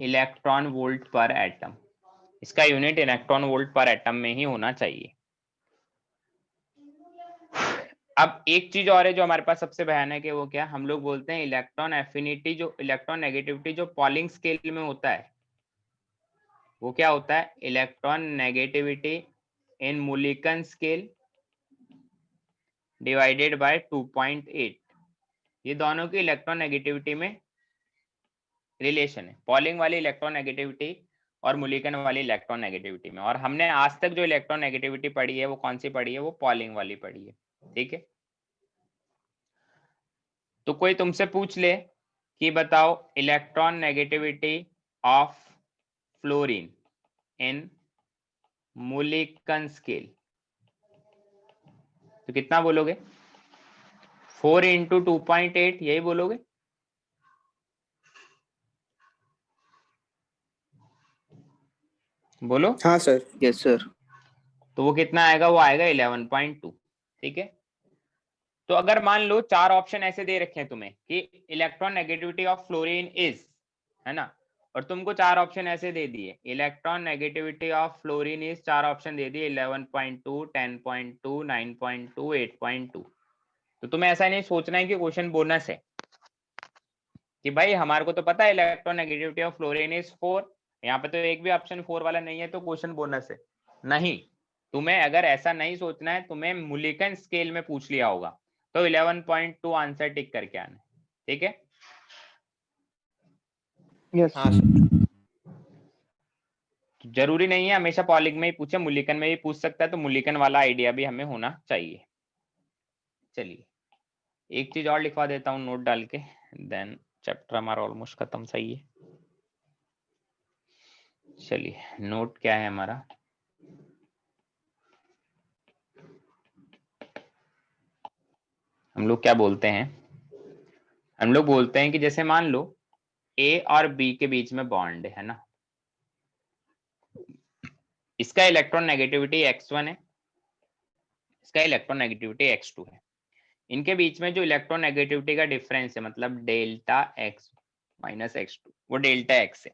electron volt पर एटम। इसका यूनिट इलेक्ट्रॉन वोल्ट पर एटम में ही होना चाहिए। अब एक चीज और है जो हमारे पास सबसे भयानक है, वो क्या? हम लोग बोलते हैं इलेक्ट्रॉन एफिनिटी, जो इलेक्ट्रॉन नेगेटिविटी जो पॉलिंग स्केल में होता है वो क्या होता है? Electron negativity in Mulliken scale divided by 2.8। ये दोनों की इलेक्ट्रॉन नेगेटिविटी में रिलेशन है, पॉलिंग वाली इलेक्ट्रॉन नेगेटिविटी और मुलिकन वाली इलेक्ट्रॉन नेगेटिविटी में। और हमने आज तक जो इलेक्ट्रॉन नेगेटिविटी पढ़ी है वो कौन सी पढ़ी है? वो पॉलिंग वाली पढ़ी है। ठीक है, तो कोई तुमसे पूछ ले कि बताओ electron negativity of fluorine in Mulliken scale, तो कितना बोलोगे? 4 इंटू 2.8 यही बोलोगे? बोलो। हाँ सर। Yes sir. तो वो कितना आएगा? वो आएगा 11.2। ठीक है, तो अगर मान लो चार ऑप्शन ऐसे दे रखे हैं तुम्हें कि electron negativity of fluorine is, है ना, और तुमको चार ऑप्शन ऐसे दे दिए, electron negativity of fluorine is, चार ऑप्शन दे दिए 11.2, 10.2, 9.2, 8.2। तो तुम्हें ऐसा नहीं सोचना है कि क्वेश्चन बोनस है कि भाई हमारे को तो पता है electronegativity of fluorine is 4, यहाँ पे तो एक भी ऑप्शन 4 वाला नहीं है तो क्वेश्चन बोनस है। नहीं, तुम्हें अगर ऐसा नहीं सोचना है, तुम्हें मुलिकन स्केल में पूछ लिया होगा तो 11.2 आंसर टिक करके आना है। ठीक है, यस हाँ सर। तो जरूरी नहीं है हमेशा पॉलिंग में ही पूछे, मुलिकन में भी पूछ सकता है, तो मुलिकन वाला आइडिया भी हमें होना चाहिए। चलिए एक चीज और लिखवा देता हूँ नोट डाल के, देन चैप्टर हमारा ऑलमोस्ट खत्म। सही है, चलिए नोट क्या है हमारा? हम लोग क्या बोलते हैं? हम लोग बोलते हैं कि जैसे मान लो A और B के बीच में बॉन्ड है ना, इसका इलेक्ट्रॉन नेगेटिविटी X1 है, इसका इलेक्ट्रॉन नेगेटिविटी X2 है। इनके बीच में जो इलेक्ट्रोनेगेटिविटी का डिफरेंस है, मतलब डेल्टा एक्स माइनस x2, वो डेल्टा एक्स है।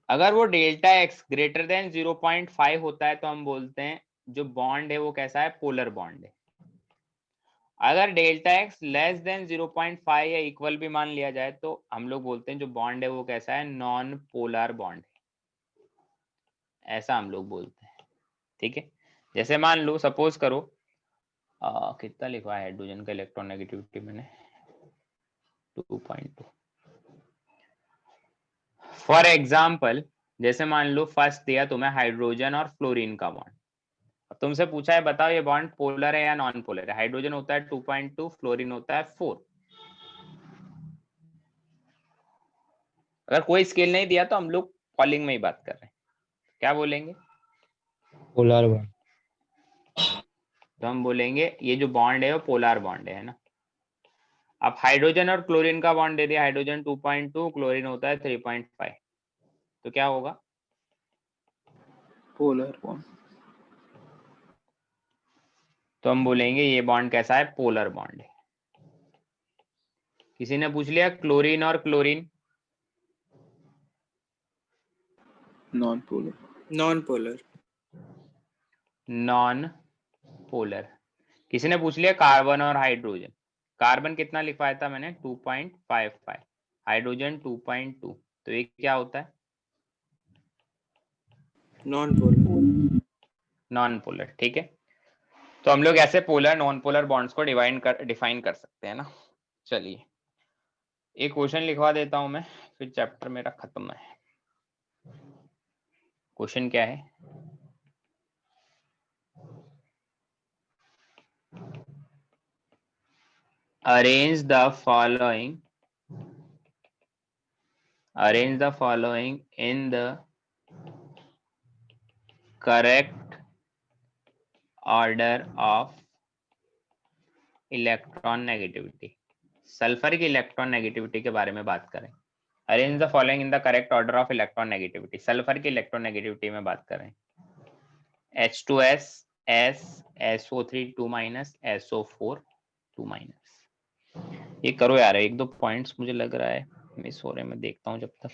अगर वो डेल्टा एक्स ग्रेटर देन 0.5 होता है तो हम बोलते हैं जो बॉन्ड है वो कैसा है, पोलर बॉन्ड है। अगर डेल्टा एक्स लेस देन 0.5 या इक्वल भी मान लिया जाए तो हम लोग बोलते हैं जो बॉन्ड है वो कैसा है, नॉन पोलर बॉन्ड है, ऐसा हम लोग बोलते हैं। ठीक है, जैसे मान लो सपोज करो कितना लिखा है हाइड्रोजन का इलेक्ट्रोनेगेटिविटी मैंने 2.2। फॉर एग्जाम्पल जैसे मान लो फर्स्ट दिया तुम्हें हाइड्रोजन और फ्लोरीन का बॉन्ड, अब तुमसे पूछा है बताओ ये बॉन्ड पोलर है या नॉन पोलर है। हाइड्रोजन होता है 2.2, फ्लोरीन होता है 4। अगर कोई स्केल नहीं दिया तो हम लोग कॉलिंग में ही बात कर रहे हैं, क्या बोलेंगे, पोलर बॉन्ड। तो हम बोलेंगे ये जो बॉन्ड है वो पोलर बॉन्ड है ना। अब हाइड्रोजन और क्लोरीन का बॉन्ड दे दिया, हाइड्रोजन 2.2, क्लोरीन होता है 3.5, तो क्या होगा, पोलर बॉन्ड। तो हम बोलेंगे ये बॉन्ड कैसा है, पोलर बॉन्ड है। किसी ने पूछ लिया क्लोरीन और chlorine, non polar. Non polar. Non polar. किसी ने पूछ लिया कार्बन और हाइड्रोजन, कार्बन कितना लिखवाया था मैंने 2.55, हाइड्रोजन 2.2, तो ये क्या होता है, नॉन पोलर। Non polar. ठीक है, तो हम लोग ऐसे पोलर नॉन पोलर बॉन्ड्स को डिफाइन कर सकते हैं ना। चलिए एक क्वेश्चन लिखवा देता हूं मैं, फिर चैप्टर मेरा खत्म है। क्वेश्चन क्या है, arrange the following in the correct order of electron negativity. Sulphur की इलेक्ट्रॉन नेगेटिविटी के बारे में बात करें। Arrange the following in the correct order of electron negativity, sulphur की इलेक्ट्रॉन नेगेटिविटी में बात करें। H2S, S, SO3 2 minus, SO4 2 minus. ये करो यार, एक दो पॉइंट्स मुझे लग रहा है मिस हो रहे, मैं देखता हूँ जब तक।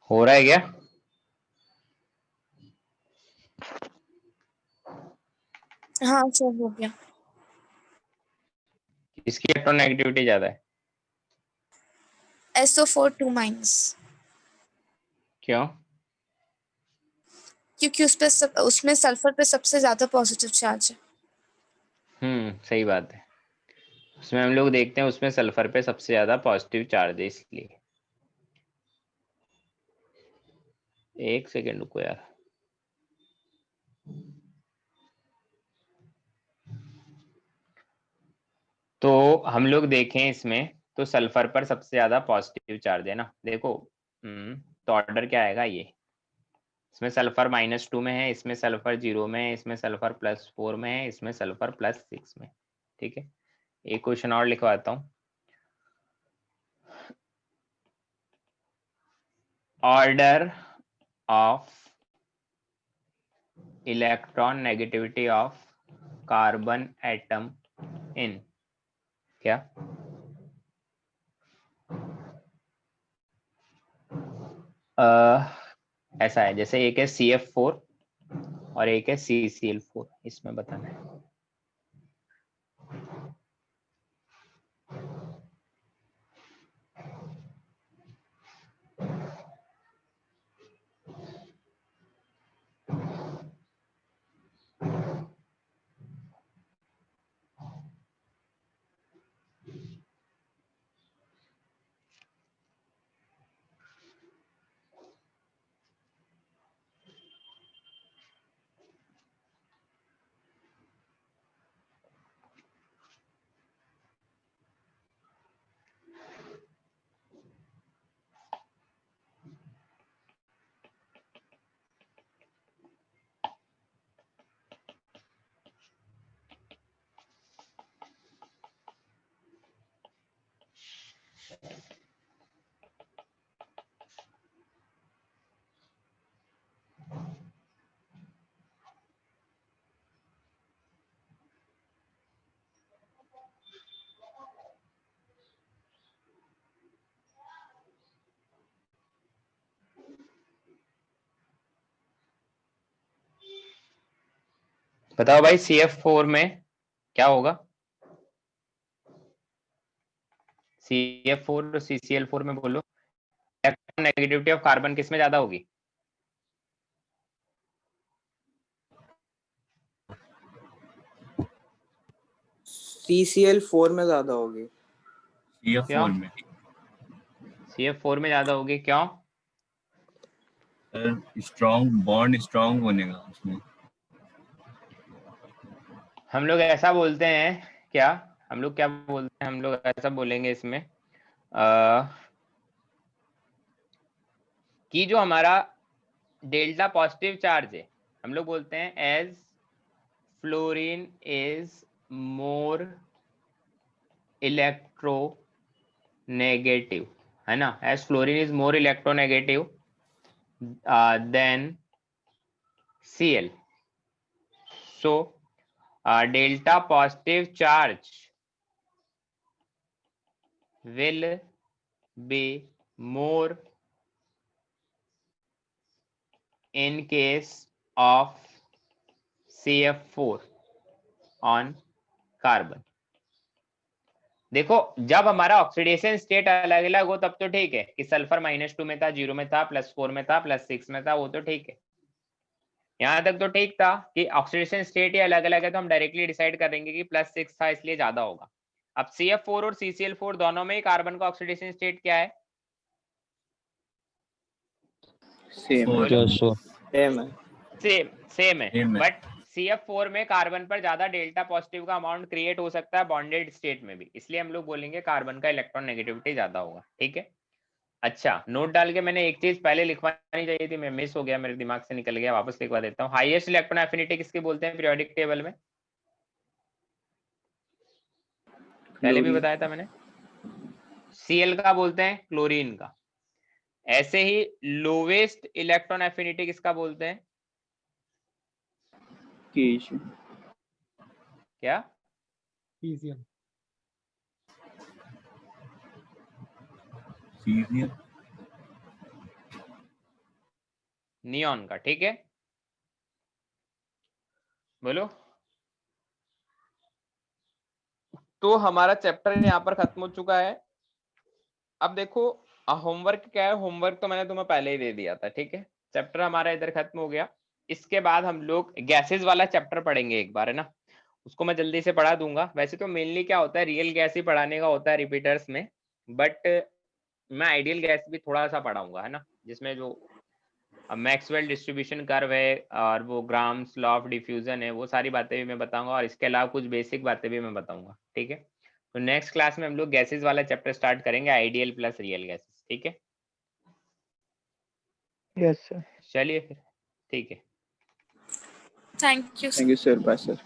हो रहा है क्या, हाँ सर हो गया। इसकी इलेक्ट्रॉन नेगेटिविटी ज्यादा है, SO4 2 माइनस, क्यों, क्योंकि उसमें सल्फर पे सबसे ज्यादा पॉजिटिव चार्ज है। सही बात है। उसमें हम लोग देखते हैं उसमें सल्फर पे सबसे ज्यादा पॉजिटिव चार्ज है, इसलिए। एक सेकेंड रुको यार, तो हम लोग देखें इसमें तो सल्फर पर सबसे ज्यादा पॉजिटिव चार्ज है ना। देखो तो ऑर्डर क्या आएगा, ये इसमें सल्फर -2 में है, इसमें सल्फर 0 में है, इसमें सल्फर +4 में है, इसमें सल्फर +6 में। ठीक है, एक क्वेश्चन और लिखवाता हूँ। Order of electron negativity of carbon atom in क्या ऐसा है, जैसे एक है CF4 और एक है CCl4, इसमें बताना है। बताओ भाई, CF4 में क्या होगा? CF4 और CCl4 में बोलो, इलेक्ट्रॉन नेगेटिविटी ऑफ कार्बन किस में ज्यादा होगी? CCl4 में ज्यादा होगी। CF4 में CF4 में ज्यादा होगी, क्यों? सर स्ट्रॉन्ग बॉन्ड स्ट्रॉन्ग बनेगा उसमें। हम लोग ऐसा बोलते हैं क्या, हम लोग क्या बोलते हैं, हम लोग ऐसा बोलेंगे इसमें कि जो हमारा डेल्टा पॉजिटिव चार्ज है, हम लोग बोलते हैं as fluorine is more electronegative, है ना, as fluorine is more electronegative than Cl. So delta positive charge will be more in case of CF4 on carbon. देखो, जब हमारा ऑक्सीडेशन स्टेट अलग अलग हो तब तो ठीक है, कि सल्फर -2 में था, 0 में था, +4 में था, +6 में था, वो तो ठीक है, यहां तक तो ठीक था कि ऑक्सीडेशन स्टेट ही अलग अलग है, तो हम डायरेक्टली डिसाइड करेंगे कि +6 था इसलिए ज्यादा होगा। अब CF4 और CCl4 दोनों में कार्बन का ऑक्सीडेशन स्टेट क्या है? सेम है, बट CF4 में कार्बन पर ज्यादा डेल्टा पॉजिटिव का अमाउंट क्रिएट हो सकता है बॉन्डेड स्टेट में भी, इसलिए हम लोग बोलेंगे कार्बन का इलेक्ट्रॉन नेगेटिविटी ज्यादा होगा। ठीक है, अच्छा, नोट डाल के मैंने एक चीज पहले लिखवानी चाहिए थी, मैं मिस हो गया, मेरे दिमाग से निकल गया, वापस लिखवा देता हूँ। हाईएस्ट इलेक्ट्रॉन एफिनिटी किसकी बोलते हैं पीरियोडिक टेबल में? पहले भी बताया था मैंने, Cl का बोलते हैं क्लोरीन का। ऐसे ही लोवेस्ट इलेक्ट्रॉन एफिनिटी किसका बोलते हैं? क्या? PCl नियॉन का। ठीक है, बोलो। तो हमारा चैप्टर यहाँ पर खत्म हो चुका है। अब देखो होमवर्क क्या है, होमवर्क तो मैंने तुम्हें पहले ही दे दिया था। ठीक है, चैप्टर हमारा इधर खत्म हो गया। इसके बाद हम लोग गैसेस वाला चैप्टर पढ़ेंगे एक बार, है ना, उसको मैं जल्दी से पढ़ा दूंगा। वैसे तो मेनली क्या होता है, रियल गैस ही पढ़ाने का होता है रिपीटर्स में, बट मैं आइडियल गैस भी थोड़ा सा पढ़ाऊंगा, है ना, जिसमें जो मैक्सवेल डिस्ट्रीब्यूशन कर्व है और वो ग्राम्स लॉ ऑफ डिफ्यूजन है, वो सारी बातें भी मैं बताऊंगा, और इसके अलावा कुछ बेसिक बातें भी मैं बताऊंगा। ठीक है, तो नेक्स्ट क्लास में हम लोग गैसेस वाला चैप्टर स्टार्ट करेंगे, आइडियल प्लस रियल गैसेस। ठीक है, यस सर। चलिए फिर। ठीक है। Thank you thank you sir, bye sir.